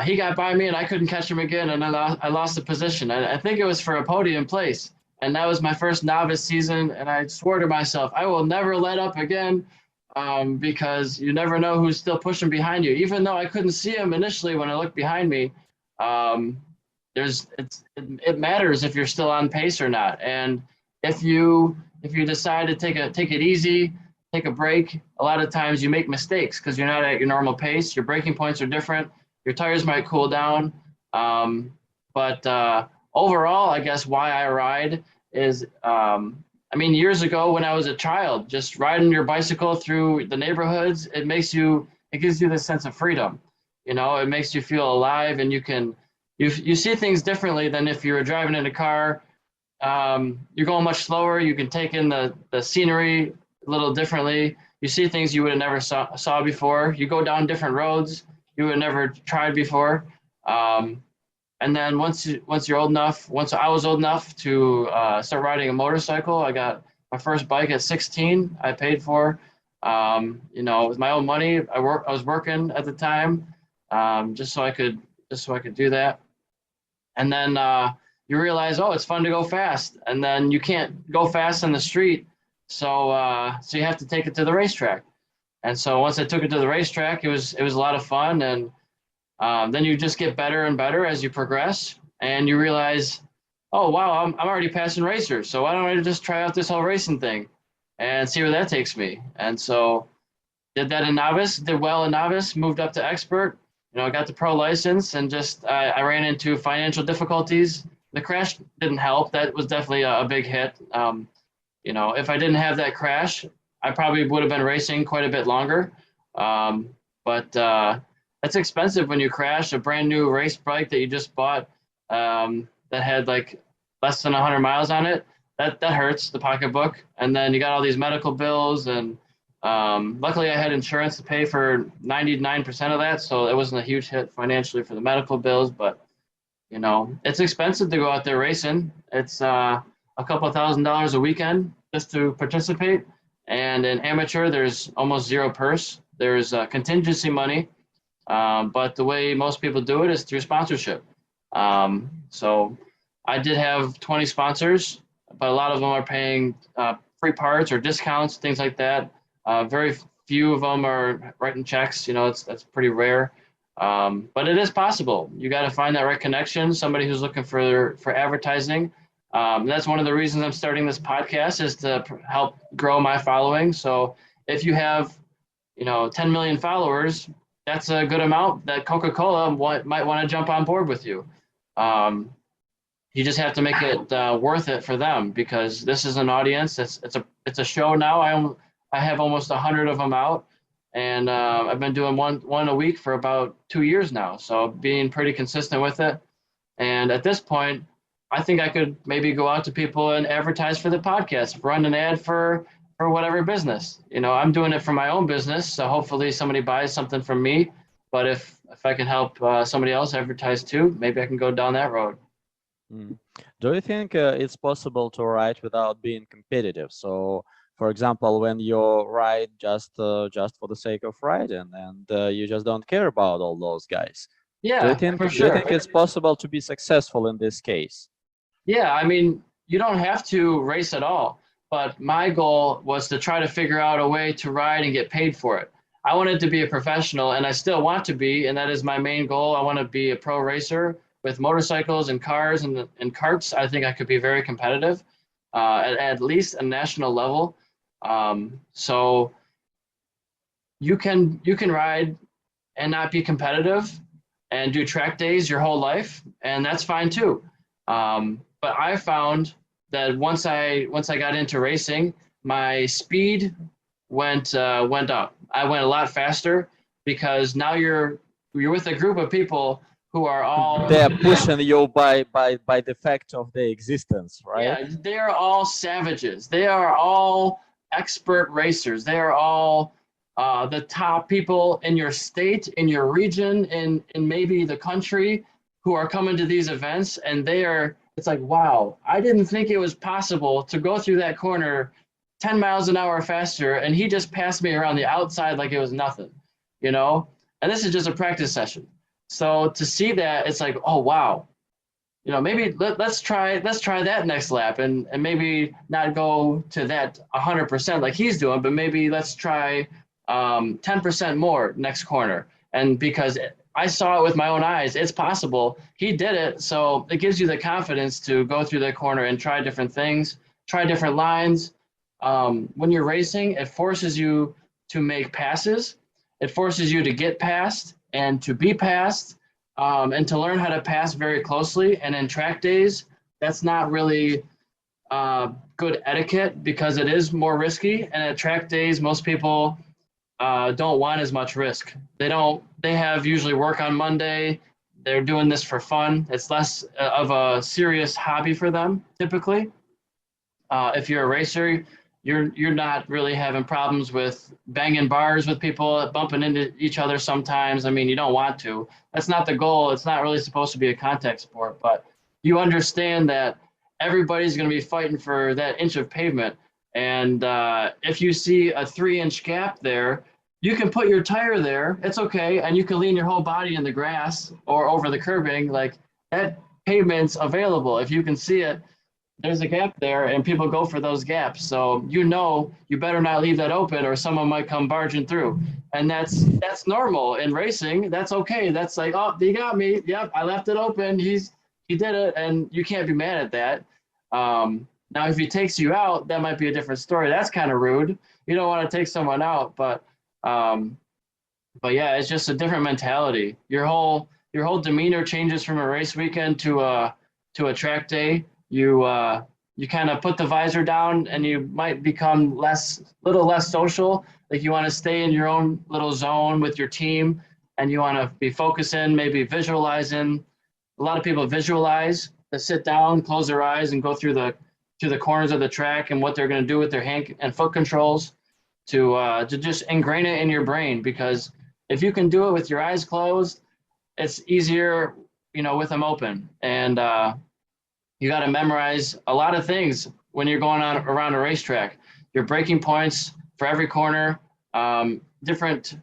[SPEAKER 1] he got by me and I couldn't catch him again, and I lost the position. I think it was for a podium place, and that was my first novice season. And I swore to myself, I will never let up again, because you never know who's still pushing behind you. Even though I couldn't see him initially when I looked behind me, um, it matters if you're still on pace or not. And if you decide to take it easy, take a break, a lot of times you make mistakes because you're not at your normal pace. Your braking points are different. Your tires might cool down. But overall, I guess why I ride is, I mean, years ago when I was a child, just riding your bicycle through the neighborhoods, it gives you this sense of freedom. You know, it makes you feel alive, and you see things differently than if you were driving in a car. You're going much slower. You can take in the scenery a little differently. You see things you would have never saw before. You go down different roads you would have never tried before. And then once you're old enough, once I was old enough to start riding a motorcycle, I got my first bike at 16. I paid for, you know, with my own money. I was working at the time, just so I could do that. And then you realize, oh, it's fun to go fast, and then you can't go fast in the street, so you have to take it to the racetrack. And so once I took it to the racetrack, it was a lot of fun, and then you just get better and better as you progress, and you realize, oh wow, I'm already passing racers, so why don't I just try out this whole racing thing and see where that takes me? And so did that in novice, did well in novice, moved up to expert, you know, I got the pro license, and just I ran into financial difficulties. The crash didn't help. That was definitely a big hit. You know, if I didn't have that crash, I probably would have been racing quite a bit longer. But that's expensive when you crash a brand new race bike that you just bought, that had like less than 100 miles on it. That hurts the pocketbook. And then you got all these medical bills, and luckily I had insurance to pay for 99% of that, so it wasn't a huge hit financially for the medical bills. But you know, it's expensive to go out there racing. It's a couple $1,000s a weekend just to participate. And in amateur, there's almost zero purse. There's contingency money, but the way most people do it is through sponsorship. So I did have 20 sponsors, but a lot of them are paying free parts or discounts, things like that. Very few of them are writing checks. You know, that's pretty rare. But it is possible. You got to find that right connection, somebody who's looking for advertising. That's one of the reasons I'm starting this podcast, is to help grow my following. So if you have, you know, 10 million followers, that's a good amount that Coca-Cola might want to jump on board with you. You just have to make it worth it for them, because this is an audience. It's a show now. I have almost 100 of them out, and I've been doing one a week for about 2 years now. So being pretty consistent with it. And at this point, I think I could maybe go out to people and advertise for the podcast, run an ad for whatever business. You know, I'm doing it for my own business, so hopefully somebody buys something from me. But if I can help somebody else advertise too, maybe I can go down that road.
[SPEAKER 2] Do you think it's possible to ride without being competitive? So, for example, when you ride just for the sake of riding, and you just don't care about all those guys.
[SPEAKER 1] Yeah, for sure.
[SPEAKER 2] Do you think it's possible to be successful in this case?
[SPEAKER 1] Yeah, I mean, you don't have to race at all, but my goal was to try to figure out a way to ride and get paid for it. I wanted to be a professional, and I still want to be, and that is my main goal. I want to be a pro racer with motorcycles and cars and karts. I think I could be very competitive, at least a national level. So you can ride and not be competitive and do track days your whole life, and that's fine too. But I found that once I got into racing, my speed went up. I went a lot faster, because now you're with a group of people who are all,
[SPEAKER 2] they're pushing you by the fact of their existence, right?
[SPEAKER 1] Yeah, they are all savages. They are all expert racers. They are all the top people in your state, in your region, in maybe the country, who are coming to these events, and it's like, wow, I didn't think it was possible to go through that corner 10 miles an hour faster, and he just passed me around the outside like it was nothing, you know? And this is just a practice session. So to see that, it's like, oh, wow, you know, maybe let's try that next lap, and maybe not go to that 100% like he's doing, but maybe let's try 10% more next corner. And because I saw it with my own eyes, it's possible. He did it, so it gives you the confidence to go through that corner and try different things, try different lines. when you're racing, it forces you to make passes. It forces you to get past and to be passed, and to learn how to pass very closely. And in track days, that's not really good etiquette because it is more risky. And at track days, most people don't want as much risk. They don't. They have usually work on Monday. They're doing this for fun. It's less of a serious hobby for them typically. If you're a racer, you're not really having problems with banging bars with people, bumping into each other sometimes. I mean, you don't want to. That's not the goal. It's not really supposed to be a contact sport, but you understand that everybody's going to be fighting for that inch of pavement. And if you see a 3-inch gap there, you can put your tire there. It's okay. And you can lean your whole body in the grass or over the curbing. Like that pavement's available. If you can see it, there's a gap there and people go for those gaps. So you better not leave that open or someone might come barging through. And that's normal in racing. That's okay. That's like, oh, he got me. Yep, I left it open. He did it, and you can't be mad at that. Now, if he takes you out, that might be a different story. That's kind of rude. You don't want to take someone out, but yeah, it's just a different mentality. Your whole demeanor changes from a race weekend to a track day. You kind of put the visor down and you might become little less social. Like you want to stay in your own little zone with your team and you want to be focusing, maybe visualizing. A lot of people visualize. They sit down, close their eyes and go through the corners of the track and what they're going to do with their hand and foot controls to just ingrain it in your brain. Because if you can do it with your eyes closed, it's easier, with them open. And you got to memorize a lot of things when you're going on around a racetrack. Your braking points for every corner, different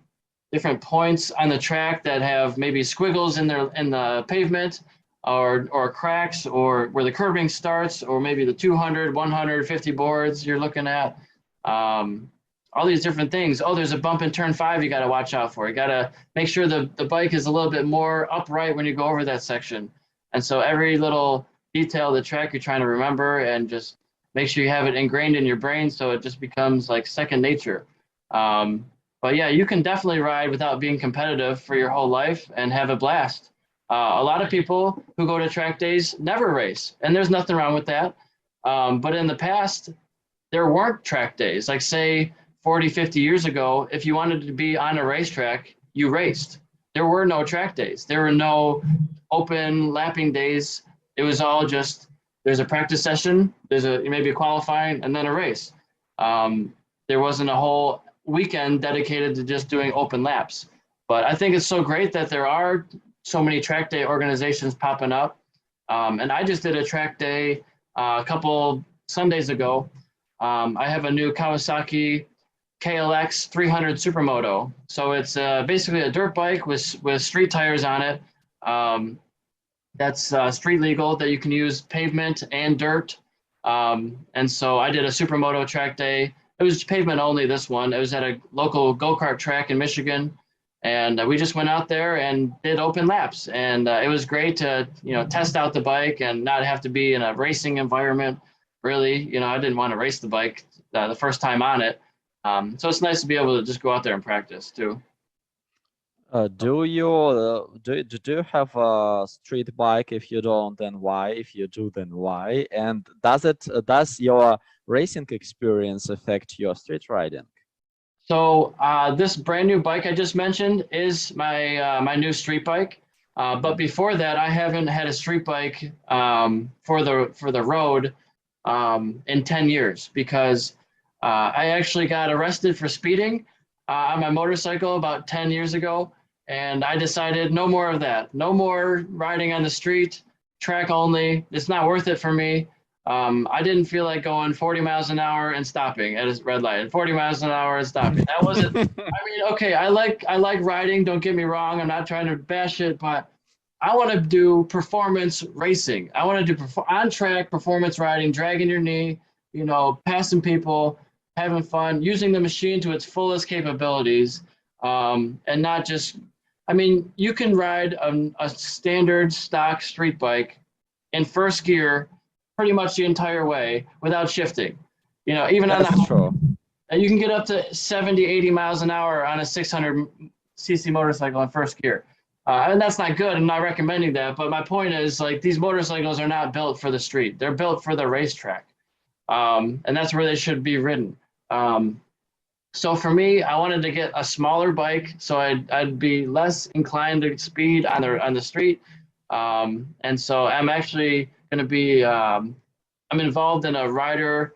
[SPEAKER 1] points on the track that have maybe squiggles in the pavement or cracks or where the curbing starts, or maybe the 200, 150 boards you're looking at. All these different things. Oh, there's a bump in turn 5 you got to watch out for. You got to make sure the bike is a little bit more upright when you go over that section. And so every little detail of the track you're trying to remember and just make sure you have it ingrained in your brain so it just becomes like second nature. But yeah, you can definitely ride without being competitive for your whole life and have a blast. A lot of people who go to track days never race, and there's nothing wrong with that. But in the past, there weren't track days. Like say 40, 50 years ago, if you wanted to be on a racetrack, you raced. There were no track days. There were no open lapping days. It was all just, there's a practice session, there's maybe a qualifying, and then a race. There wasn't a whole weekend dedicated to just doing open laps. But I think it's so great that there are so many track day organizations popping up. And I just did a track day a couple Sundays ago. I have a new Kawasaki KLX 300 Supermoto. So it's basically a dirt bike with street tires on it. That's street legal, that you can use pavement and dirt. And so I did a Supermoto track day. It was pavement only, this one. It was at a local go-kart track in Michigan. And we just went out there and did open laps. And it was great to, test out the bike and not have to be in a racing environment. Really, I didn't want to race the bike the first time on it. So it's nice to be able to just go out there and practice too.
[SPEAKER 2] Do you have a street bike? If you don't, then why? If you do, then why? And does your racing experience affect your street riding?
[SPEAKER 1] So this brand new bike I just mentioned is my new street bike. But before that, I haven't had a street bike for the road in 10 years because I actually got arrested for speeding on my motorcycle about 10 years ago. And I decided no more of that. No more riding on the street, track only. It's not worth it for me. I didn't feel like going 40 miles an hour and stopping at a red light and 40 miles an hour and stopping. That wasn't, okay, I like riding, don't get me wrong. I'm not trying to bash it, but I want to do performance racing. I want to do on track performance riding, dragging your knee, passing people, having fun, using the machine to its fullest capabilities, and not just, you can ride a standard stock street bike in first gear pretty much the entire way without shifting. Even on
[SPEAKER 2] That's true.
[SPEAKER 1] you can get up to 70, 80 miles an hour on a 600cc motorcycle in first gear. And that's not good. I'm not recommending that. But my point is, like, these motorcycles are not built for the street. They're built for the racetrack. And that's where they should be ridden. So for me, I wanted to get a smaller bike so I'd be less inclined to speed on the street. And so I'm actually going to be I'm involved in a rider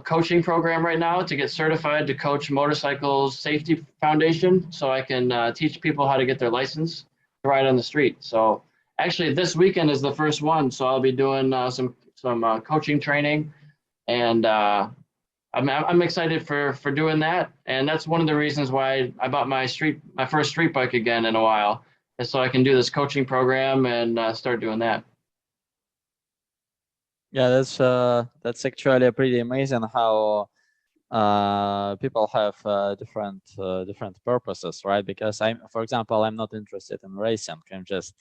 [SPEAKER 1] coaching program right now to get certified to coach Motorcycles Safety Foundation, so I can teach people how to get their license to ride on the street. So actually, this weekend is the first one, so I'll be doing some coaching training, and I'm excited for doing that. And that's one of the reasons why I bought my first street bike again in a while, is so I can do this coaching program and start doing that.
[SPEAKER 2] Yeah, that's actually pretty amazing how people have different purposes, right? Because for example, I'm not interested in racing. I'm just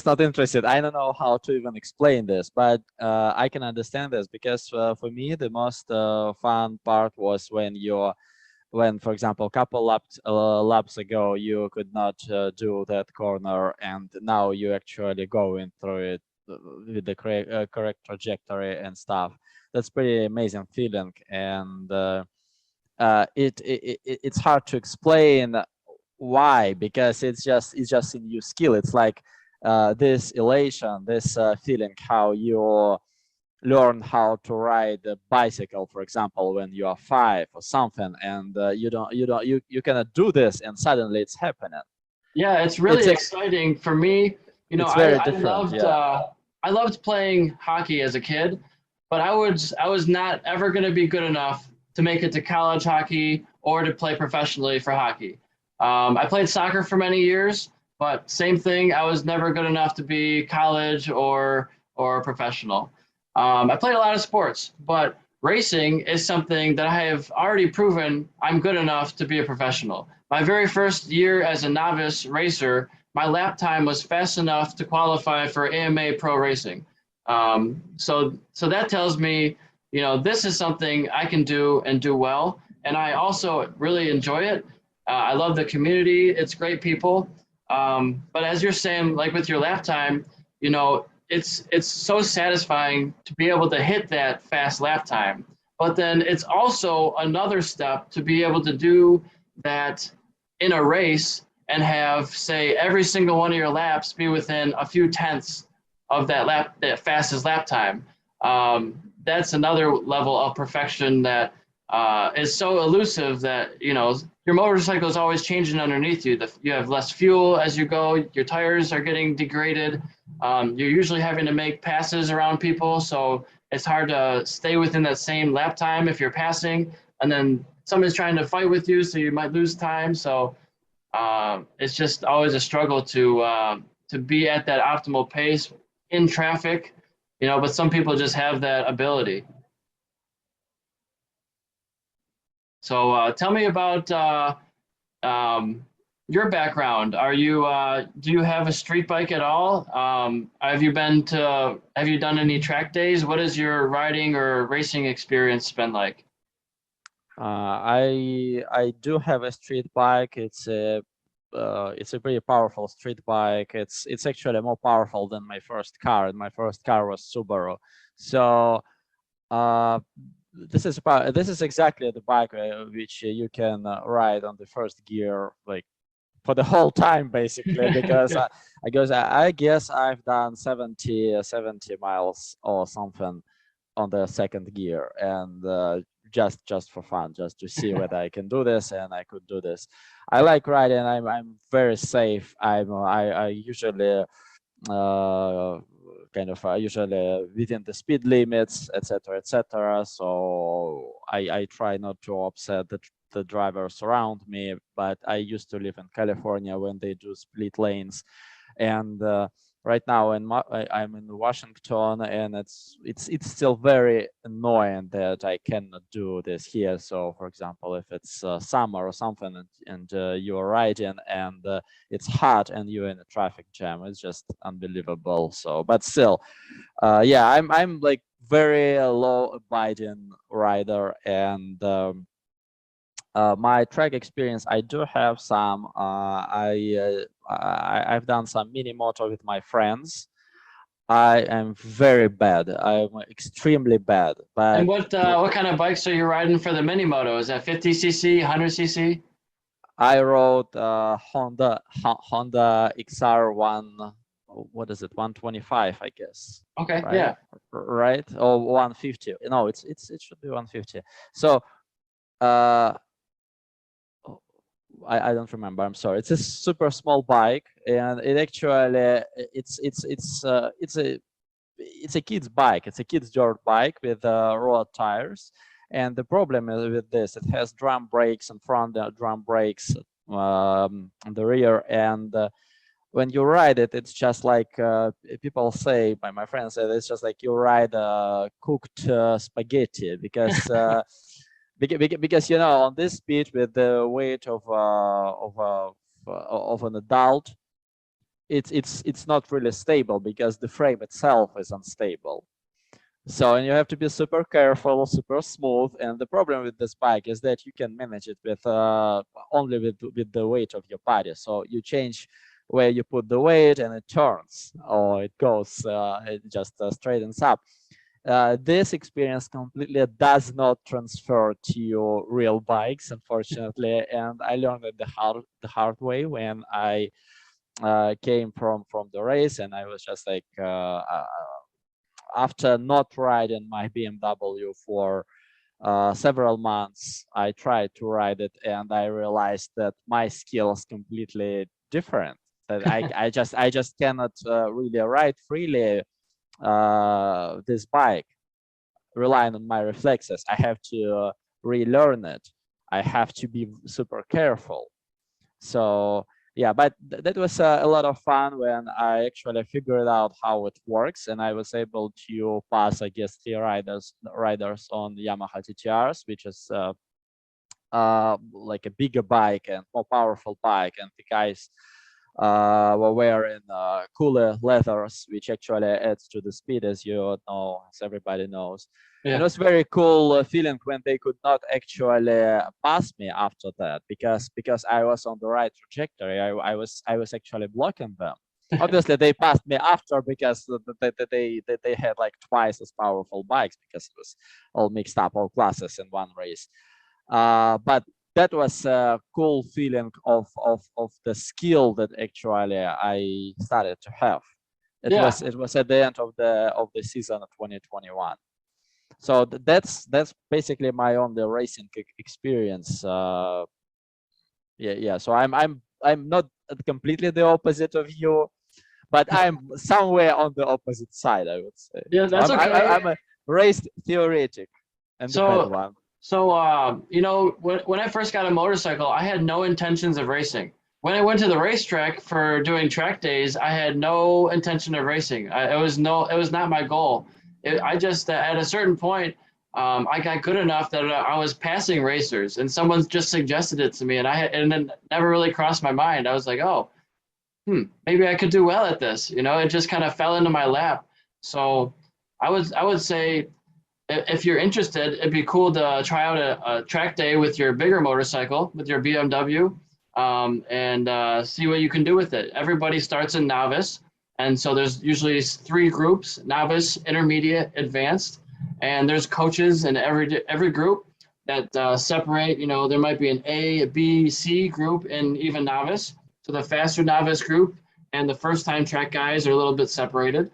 [SPEAKER 2] not interested. I don't know how to even explain this, but I can understand this because for me, the most fun part was when, for example, a couple laps ago, you could not do that corner, and now you actually going through it with the correct trajectory and stuff. That's pretty amazing feeling, and it's hard to explain why, because it's just a new skill. It's like this elation, this feeling how you learn how to ride a bicycle, for example, when you are 5 or something, and you cannot do this, and suddenly it's happening.
[SPEAKER 1] Yeah, it's really
[SPEAKER 2] It's
[SPEAKER 1] exciting for me.
[SPEAKER 2] it's very different. Yeah.
[SPEAKER 1] I loved playing hockey as a kid, but I was not ever going to be good enough to make it to college hockey or to play professionally for hockey. I played soccer for many years, but same thing. I was never good enough to be college or professional. I played a lot of sports, but racing is something that I have already proven I'm good enough to be a professional. My very first year as a novice racer, my lap time was fast enough to qualify for AMA Pro Racing. So that tells me, this is something I can do and do well. And I also really enjoy it. I love the community. It's great people. But as you're saying, like with your lap time, it's so satisfying to be able to hit that fast lap time. But then it's also another step to be able to do that in a race and have, say, every single one of your laps be within a few tenths of that fastest lap time. That's another level of perfection that is so elusive that, your motorcycle is always changing underneath you. You have less fuel as you go. Your tires are getting degraded. You're usually having to make passes around people, so it's hard to stay within that same lap time if you're passing, and then somebody's trying to fight with you, so you might lose time. So it's just always a struggle to be at that optimal pace in traffic, but some people just have that ability. So tell me about your background. Do you have a street bike at all? Have you done any track days? What has your riding or racing experience been like?
[SPEAKER 2] I do have a street bike. It's a pretty powerful street bike. It's actually more powerful than my first car, and my first car was Subaru. So this is exactly the bike which you can ride on the first gear, like for the whole time basically, because I guess I've done 70 miles or something on the second gear, and just for fun, just to see whether I can do this, and I could do this. I like riding. I'm very safe. I usually usually within the speed limits, etc., etc. So I try not to upset the drivers around me. But I used to live in California when they do split lanes, and right now I'm in Washington, and it's still very annoying that I cannot do this here. So for example, if it's summer or something, and you're riding, and it's hot and you're in a traffic jam, it's just unbelievable. So but still, yeah, I'm like very low abiding rider, and my track experience, I do have some. I've done some mini moto with my friends. I am very bad. I'm extremely bad.
[SPEAKER 1] And
[SPEAKER 2] But
[SPEAKER 1] what kind of bikes are you riding for the mini moto? Is that 50cc, 100cc?
[SPEAKER 2] I rode Honda XR1. What is it? 125, I guess.
[SPEAKER 1] Okay,
[SPEAKER 2] Right,
[SPEAKER 1] yeah.
[SPEAKER 2] right, or 150. No, it should be 150. So uh, I don't remember. I'm sorry. It's a super small bike, and it actually it's a kid's bike. It's a kid's dirt bike with road tires. And the problem is with this, it has drum brakes in front, drum brakes in the rear, and when you ride it, it's just like people say. My friends say it's just like you ride cooked spaghetti, because because you know, on this speed with the weight of an adult, it's not really stable because the frame itself is unstable. So, and you have to be super careful, super smooth. And the problem with this bike is that you can manage it with only with the weight of your body. So you change where you put the weight and it turns, or it goes, it just straightens up. This experience completely does not transfer to your real bikes, unfortunately. And I learned it the hard way when I came from the race, and I was just like, after not riding my BMW for several months, I tried to ride it, and I realized that my skills completely different. That I just cannot really ride freely this bike, relying on my reflexes. I have to relearn it. I have to be super careful. So yeah, but that was a lot of fun when I actually figured out how it works, and I was able to pass, I guess, 3 riders on Yamaha TTRs, which is like a bigger bike and more powerful bike, and the guys were wearing cooler leathers, which actually adds to the speed, as you know, as everybody knows.
[SPEAKER 1] Yeah.
[SPEAKER 2] And it was very cool feeling when they could not actually pass me after that, because I was on the right trajectory. I was actually blocking them. Obviously, they passed me after because they had like twice as powerful bikes, because it was all mixed up, all classes in one race. But that was a cool feeling of the skill that actually I started to have. It was at the end of the season of 2021. So that's basically my only racing experience. Yeah. So I'm not completely the opposite of you, but I'm somewhere on the opposite side, I would say.
[SPEAKER 1] Yeah,
[SPEAKER 2] So
[SPEAKER 1] that's okay.
[SPEAKER 2] I'm a race theoretic and the bad one.
[SPEAKER 1] So, you know, when I first got a motorcycle, I had no intentions of racing. When I went to the racetrack for doing track days, I had no intention of racing. It was not my goal. I just, at a certain point, I got good enough that I was passing racers, and someone just suggested it to me, and it never really crossed my mind. I was like, oh, maybe I could do well at this. You know, it just kind of fell into my lap. So I would say, if you're interested, it'd be cool to try out a track day with your bigger motorcycle, with your BMW, and see what you can do with it. Everybody starts in novice, and so there's usually 3 groups: novice, intermediate, advanced, and there's coaches in every group that separate. You know, there might be an A, a B, C group, and even novice. So the faster novice group and the first time track guys are a little bit separated.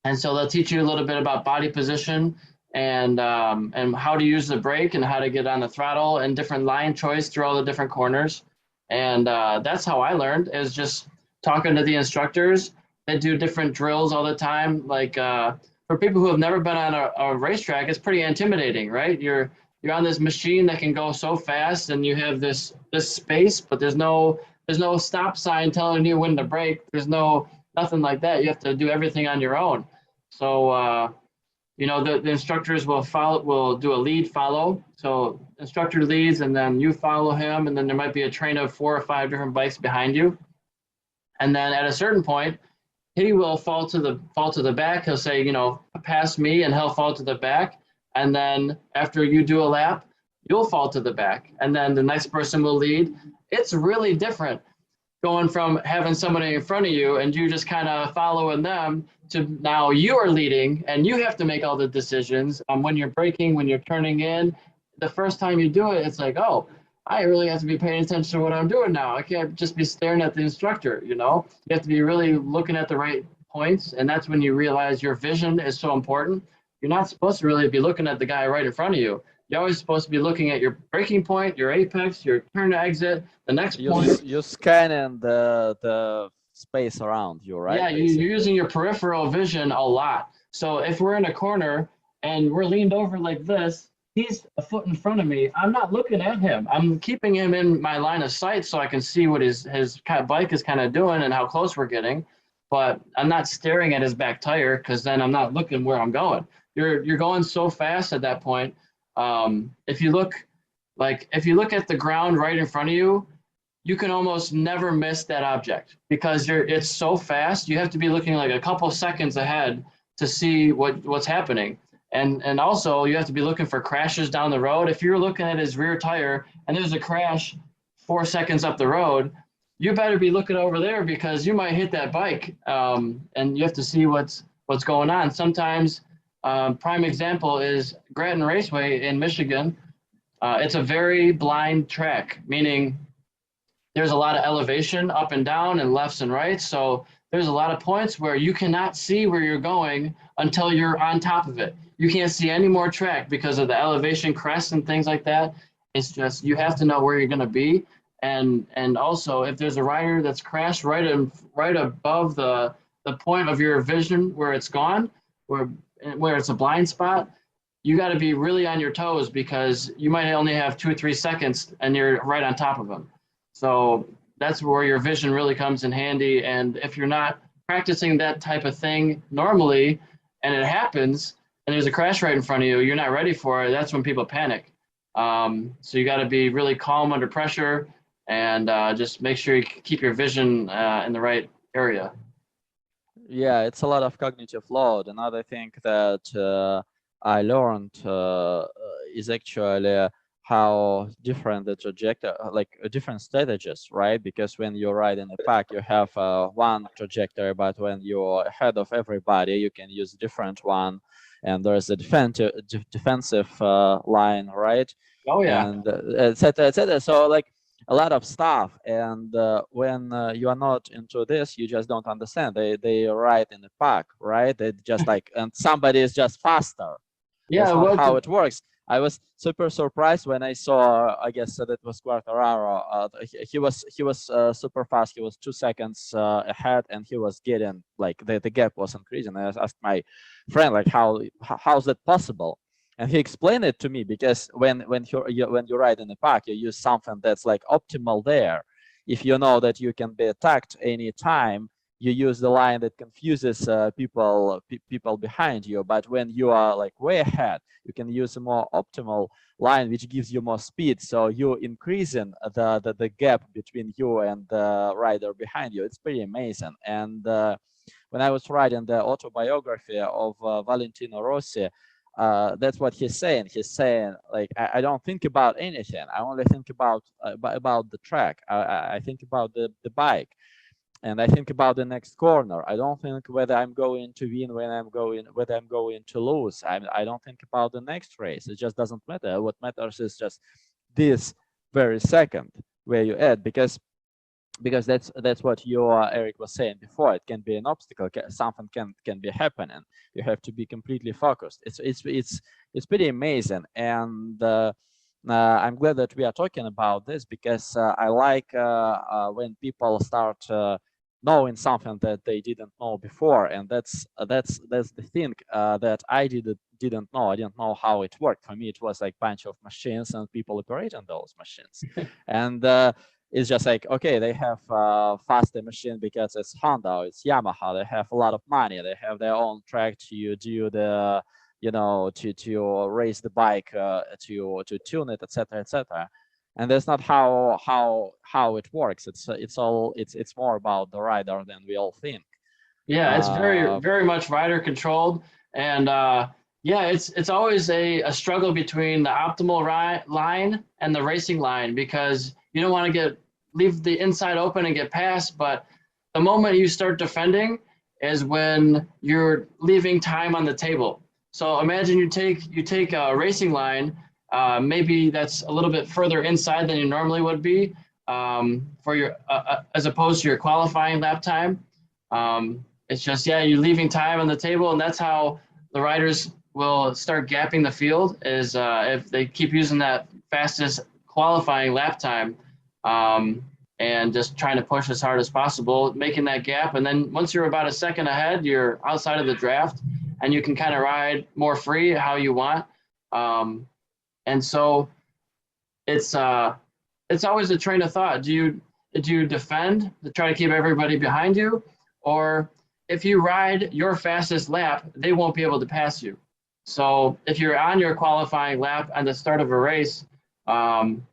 [SPEAKER 1] And so they'll teach you a little bit about body position and how to use the brake and how to get on the throttle and different line choice through all the different corners. And that's how I learned, is just talking to the instructors. They do different drills all the time. Like for people who have never been on a racetrack, it's pretty intimidating, right? You're on this machine that can go so fast, and you have this space, but there's no stop sign telling you when to brake. There's nothing like that. You have to do everything on your own. So, you know, the instructors will do a lead follow. So instructor leads, and then you follow him, and then there might be a train of 4 or 5 different bikes behind you. And then at a certain point, he will fall to the back. He'll say, pass me, and he'll fall to the back. And then after you do a lap, you'll fall to the back, and then the next person will lead. It's really different going from having somebody in front of you and you just kind of following them to now you are leading and you have to make all the decisions when you're braking, when you're turning in. The first time you do it, it's like, oh, I really have to be paying attention to what I'm doing now. I can't just be staring at the instructor, you know? You have to be really looking at the right points, and that's when you realize your vision is so important. You're not supposed to really be looking at the guy right in front of you. You're always supposed to be looking at your braking point, your apex, your turn to exit, the next point.
[SPEAKER 2] You scanning the space around you, right?
[SPEAKER 1] Yeah, you're using your peripheral vision a lot. So if we're in a corner and we're leaned over like this, he's a foot in front of me. I'm not looking at him. I'm keeping him in my line of sight so I can see what his kind of bike is kind of doing and how close we're getting. But I'm not staring at his back tire because then I'm not looking where I'm going. You're going so fast at that point. If you look at the ground right in front of you, you can almost never miss that object because it's so fast. You have to be looking like a couple seconds ahead to see what's happening. And also you have to be looking for crashes down the road. If you're looking at his rear tire and there's a crash 4 seconds up the road, you better be looking over there because you might hit that bike. And you have to see what's going on. Sometimes, prime example is Grattan Raceway in Michigan. It's a very blind track, meaning there's a lot of elevation up and down and lefts and rights. So there's a lot of points where you cannot see where you're going until you're on top of it. You can't see any more track because of the elevation crests and things like that. It's just, you have to know where you're going to be. And also if there's a rider that's crashed right above the point of your vision where it's gone, where it's a blind spot, you got to be really on your toes because you might only have 2 or 3 seconds and you're right on top of them. So that's where your vision really comes in handy. And if you're not practicing that type of thing normally, and it happens, and there's a crash right in front of you, you're not ready for it, that's when people panic. So you got to be really calm under pressure and just make sure you keep your vision in the right area.
[SPEAKER 2] Yeah, it's a lot of cognitive load. Another thing that I learned is actually how different the trajectory, like different strategies, right? Because when you ride in a pack, you have one trajectory, but when you're ahead of everybody, you can use a different one. And there's a defensive line, right?
[SPEAKER 1] Oh yeah.
[SPEAKER 2] And et cetera, et cetera. So like a lot of stuff. And when you are not into this, you just don't understand. They ride in a pack, right? They just like, and somebody is just faster.
[SPEAKER 1] Yeah.
[SPEAKER 2] That's not how it works. I was super surprised when I saw, I guess that was Quartararo. He was super fast. He was 2 seconds ahead, and he was getting like the gap was increasing. I asked my friend like how's that possible, and he explained it to me because when you ride in a pack, you use something that's like optimal there. If you know that you can be attacked anytime, you use the line that confuses people behind you. But when you are like way ahead, you can use a more optimal line, which gives you more speed. So you increasing the gap between you and the rider behind you. It's pretty amazing. And when I was writing the autobiography of Valentino Rossi, that's what he's saying. He's saying like, I don't think about anything. I only think about the track. I think about the bike. And I think about the next corner. I don't think whether I'm going to win, whether I'm going to lose. I don't think about the next race. It just doesn't matter. What matters is just this very second where you at, because that's what Eric was saying before. It can be an obstacle. Something can be happening. You have to be completely focused. It's pretty amazing. And I'm glad that we are talking about this because I like when people start knowing something that they didn't know before, and that's the thing that I didn't know. I didn't know how it worked. For me, it was like bunch of machines and people operating those machines, and it's just like, okay, they have faster machine because it's Honda, or it's Yamaha. They have a lot of money. They have their own track to do the to raise the bike, to tune it, etc., etc. And that's not how it works. It's more about the rider than we all think.
[SPEAKER 1] Yeah, it's very,
[SPEAKER 2] Uh,
[SPEAKER 1] very much rider controlled. And yeah, it's always a struggle between the optimal line and the racing line because you don't want to leave the inside open and get past. But the moment you start defending is when you're leaving time on the table. So imagine you take a racing line, maybe that's a little bit further inside than you normally would be for your as opposed to your qualifying lap time. It's just, yeah, you're leaving time on the table, and that's how the riders will start gapping the field is if they keep using that fastest qualifying lap time and just trying to push as hard as possible, making that gap. And then once you're about a second ahead, you're outside of the draft and you can kind of ride more free how you want. And so it's always a train of thought. Do you defend to try to keep everybody behind you, or if you ride your fastest lap, they won't be able to pass you. So if you're on your qualifying lap at the start of a race, um,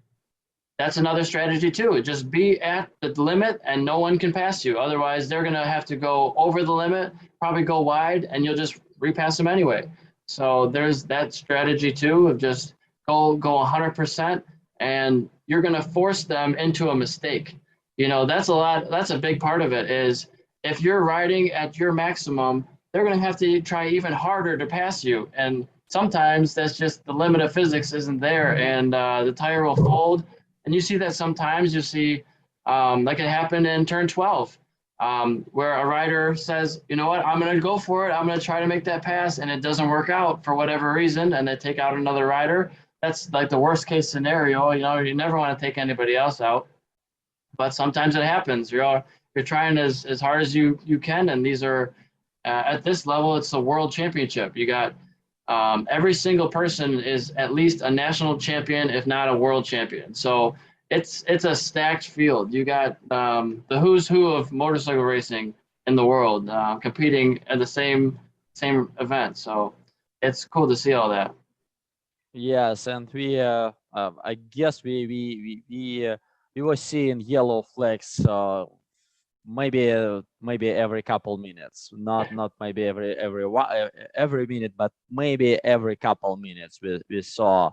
[SPEAKER 1] that's another strategy too. Just be at the limit and no one can pass you. Otherwise, they're going to have to go over the limit, probably go wide, and you'll just repass them anyway. So there's that strategy too of just go 100%, and you're going to force them into a mistake. That's a big part of it is if you're riding at your maximum, they're going to have to try even harder to pass you. And sometimes that's just the limit of physics isn't there, and the tire will fold. And you see that sometimes. You see, like it happened in turn 12, where a rider says, you know what, I'm going to go for it. I'm going to try to make that pass, and it doesn't work out for whatever reason, and they take out another rider. That's like the worst case scenario. You never want to take anybody else out, but sometimes it happens. You're trying as hard as you can, and these are at this level, it's the world championship. You got every single person is at least a national champion, if not a world champion. So it's a stacked field. You got the who's who of motorcycle racing in the world competing at the same event. So it's cool to see all that.
[SPEAKER 2] yes, and I guess we were seeing yellow flags maybe every couple minutes, not maybe every minute, but maybe every couple minutes we saw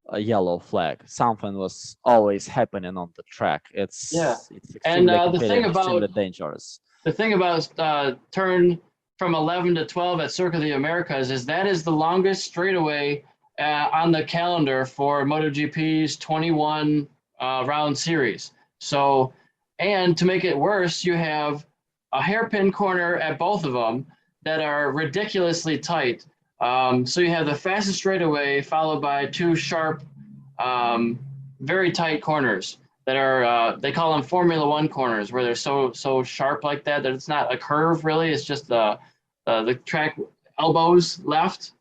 [SPEAKER 2] a yellow flag. Something was always happening on the track.
[SPEAKER 1] Yeah,
[SPEAKER 2] It's
[SPEAKER 1] and
[SPEAKER 2] extremely competitive, extremely dangerous.
[SPEAKER 1] the thing about turn from 11 to 12 at Circuit of the Americas is that is the longest straightaway on the calendar for MotoGP's 21 round series. So, and to make it worse, you have a hairpin corner at both of them that are ridiculously tight. So you have the fastest straightaway followed by two sharp, very tight corners that are they call them Formula One corners, where they're so sharp like that it's not a curve really. It's just the track elbows left.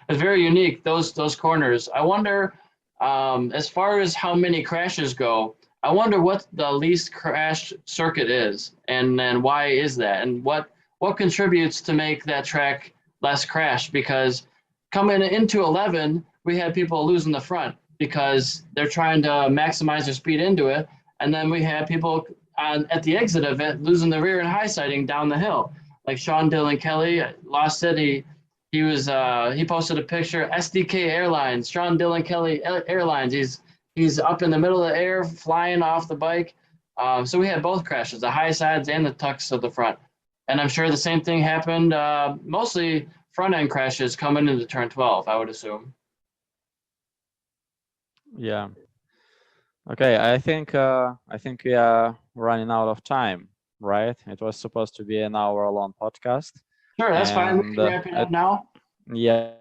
[SPEAKER 1] It's very unique, those corners. I wonder, as far as how many crashes go, I wonder what the least crashed circuit is, and then why is that, and what contributes to make that track less crashed? Because coming into 11, we had people losing the front because they're trying to maximize their speed into it, and then we had people at the exit of it losing the rear and high siding down the hill. Like Sean Dillon Kelly lost it. He posted a picture, SDK Airlines, Sean Dillon Kelly Airlines. He's up in the middle of the air, flying off the bike. So we had both crashes, the high sides and the tucks of the front. And I'm sure the same thing happened, mostly front end crashes coming into turn 12, I would assume.
[SPEAKER 2] Yeah. Okay, I think we are running out of time, right? It was supposed to be an hour-long podcast.
[SPEAKER 1] Sure, that's fine. We can wrap it up now.
[SPEAKER 2] Yeah.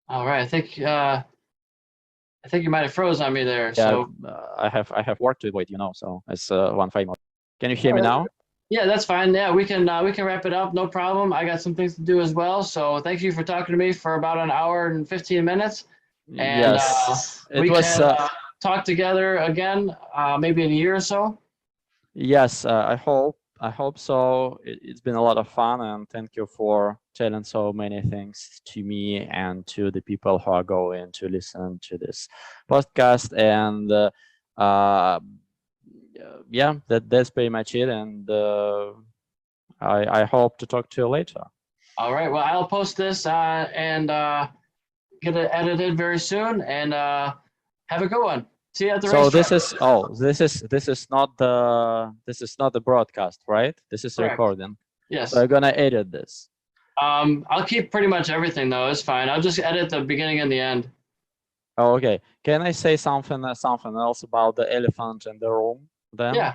[SPEAKER 1] All right, I think you might have froze on me there.
[SPEAKER 2] Yeah,
[SPEAKER 1] So
[SPEAKER 2] I have work to wait, so it's one final. Can you hear me now?
[SPEAKER 1] yeah, that's fine. Yeah, we can wrap it up. No problem. I got some things to do as well. So thank you for talking to me for about an hour and 15 minutes. And
[SPEAKER 2] Yes,
[SPEAKER 1] we can talk together again, maybe in a year or so.
[SPEAKER 2] Yes, I hope. I hope so. It's been a lot of fun, and thank you for telling so many things to me and to the people who are going to listen to this podcast. And yeah, that's pretty much it. And I hope to talk to you later.
[SPEAKER 1] All right. Well, I'll post this and get it edited very soon. And have a good one. See you at the
[SPEAKER 2] So
[SPEAKER 1] racetrack.
[SPEAKER 2] this is not the broadcast, right? This is
[SPEAKER 1] Correct.
[SPEAKER 2] recording.
[SPEAKER 1] Yes.
[SPEAKER 2] So I'm gonna edit this.
[SPEAKER 1] I'll keep pretty much everything though. It's fine. I'll just edit the beginning and the end.
[SPEAKER 2] Oh, okay. Can I say something else about the elephant in the room then?
[SPEAKER 1] Yeah.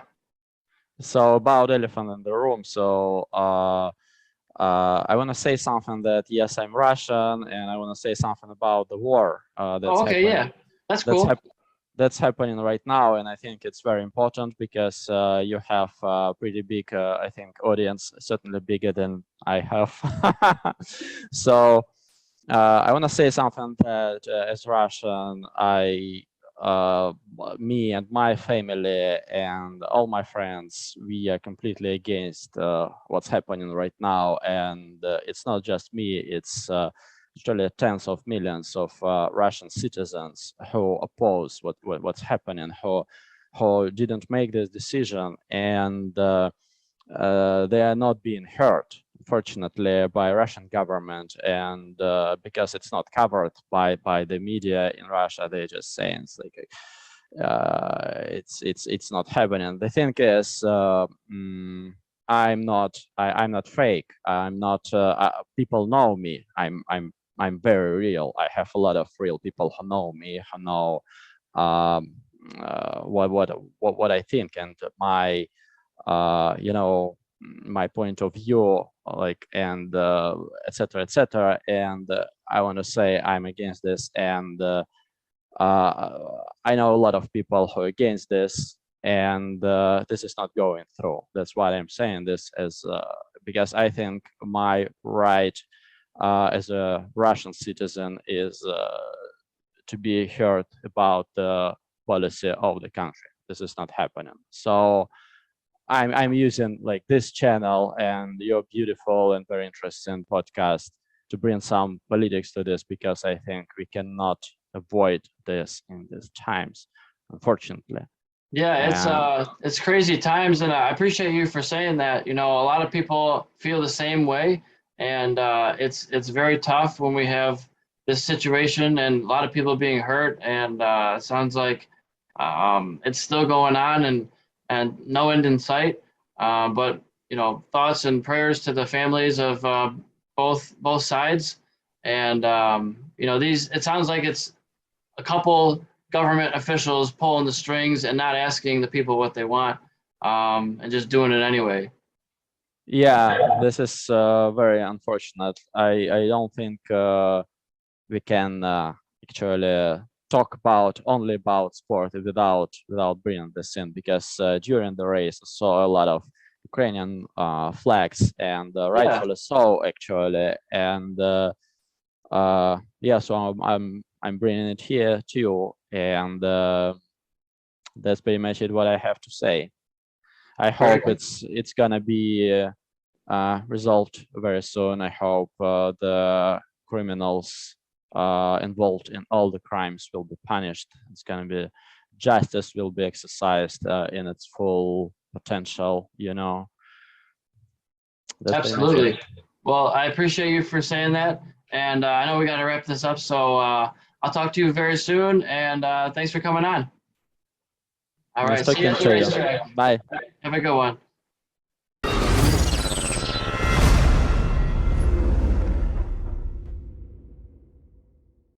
[SPEAKER 2] So about elephant in the room. So I want to say something that yes, I'm Russian, and I want to say something about the war that's
[SPEAKER 1] okay.
[SPEAKER 2] happening.
[SPEAKER 1] Yeah. That's cool.
[SPEAKER 2] That's happening right now, and I think it's very important because you have a pretty big, I think, audience, certainly bigger than I have. So I want to say something that as Russian, me and my family and all my friends, we are completely against what's happening right now, and it's not just me; it's literally tens of millions of Russian citizens who oppose what's happening, who didn't make this decision, and they are not being heard, unfortunately, by Russian government, and because it's not covered by the media in Russia, they're just saying it's like it's not happening. The thing is, I'm not fake. I'm not. People know me. I'm very real. I have a lot of real people who know me, who know what I think, and my my point of view, like, and etc etc. And I want to say I'm against this, and I know a lot of people who are against this, and this is not going through. That's why I'm saying this, as because I think my right as a Russian citizen is to be heard about the policy of the country. This is not happening. So I'm using like this channel and your beautiful and very interesting podcast to bring some politics to this, because I think we cannot avoid this in these times, unfortunately.
[SPEAKER 1] Yeah, it's crazy times, and I appreciate you for saying that. You know, a lot of people feel the same way, and it's very tough when we have this situation and a lot of people being hurt, and it sounds like it's still going on and no end in sight. But you know, thoughts and prayers to the families of both sides, and you know, it sounds like it's a couple government officials pulling the strings and not asking the people what they want, and just doing it anyway.
[SPEAKER 2] Yeah, this is very unfortunate. I don't think we can actually talk only about sport without bringing this in, because during the race I saw a lot of Ukrainian flags, and rightfully so, actually. And yeah, so I'm bringing it here to you, and that's pretty much it. What I have to say. I hope it's gonna be resolved very soon. I hope the criminals involved in all the crimes will be punished. It's gonna be justice will be exercised in its full potential. You know. That's
[SPEAKER 1] absolutely. Well, I appreciate you for saying that, and I know we got to wrap this up. So I'll talk to you very soon, and thanks for coming on. All right, see you at the racetrack.
[SPEAKER 2] Bye.
[SPEAKER 1] Have a good one.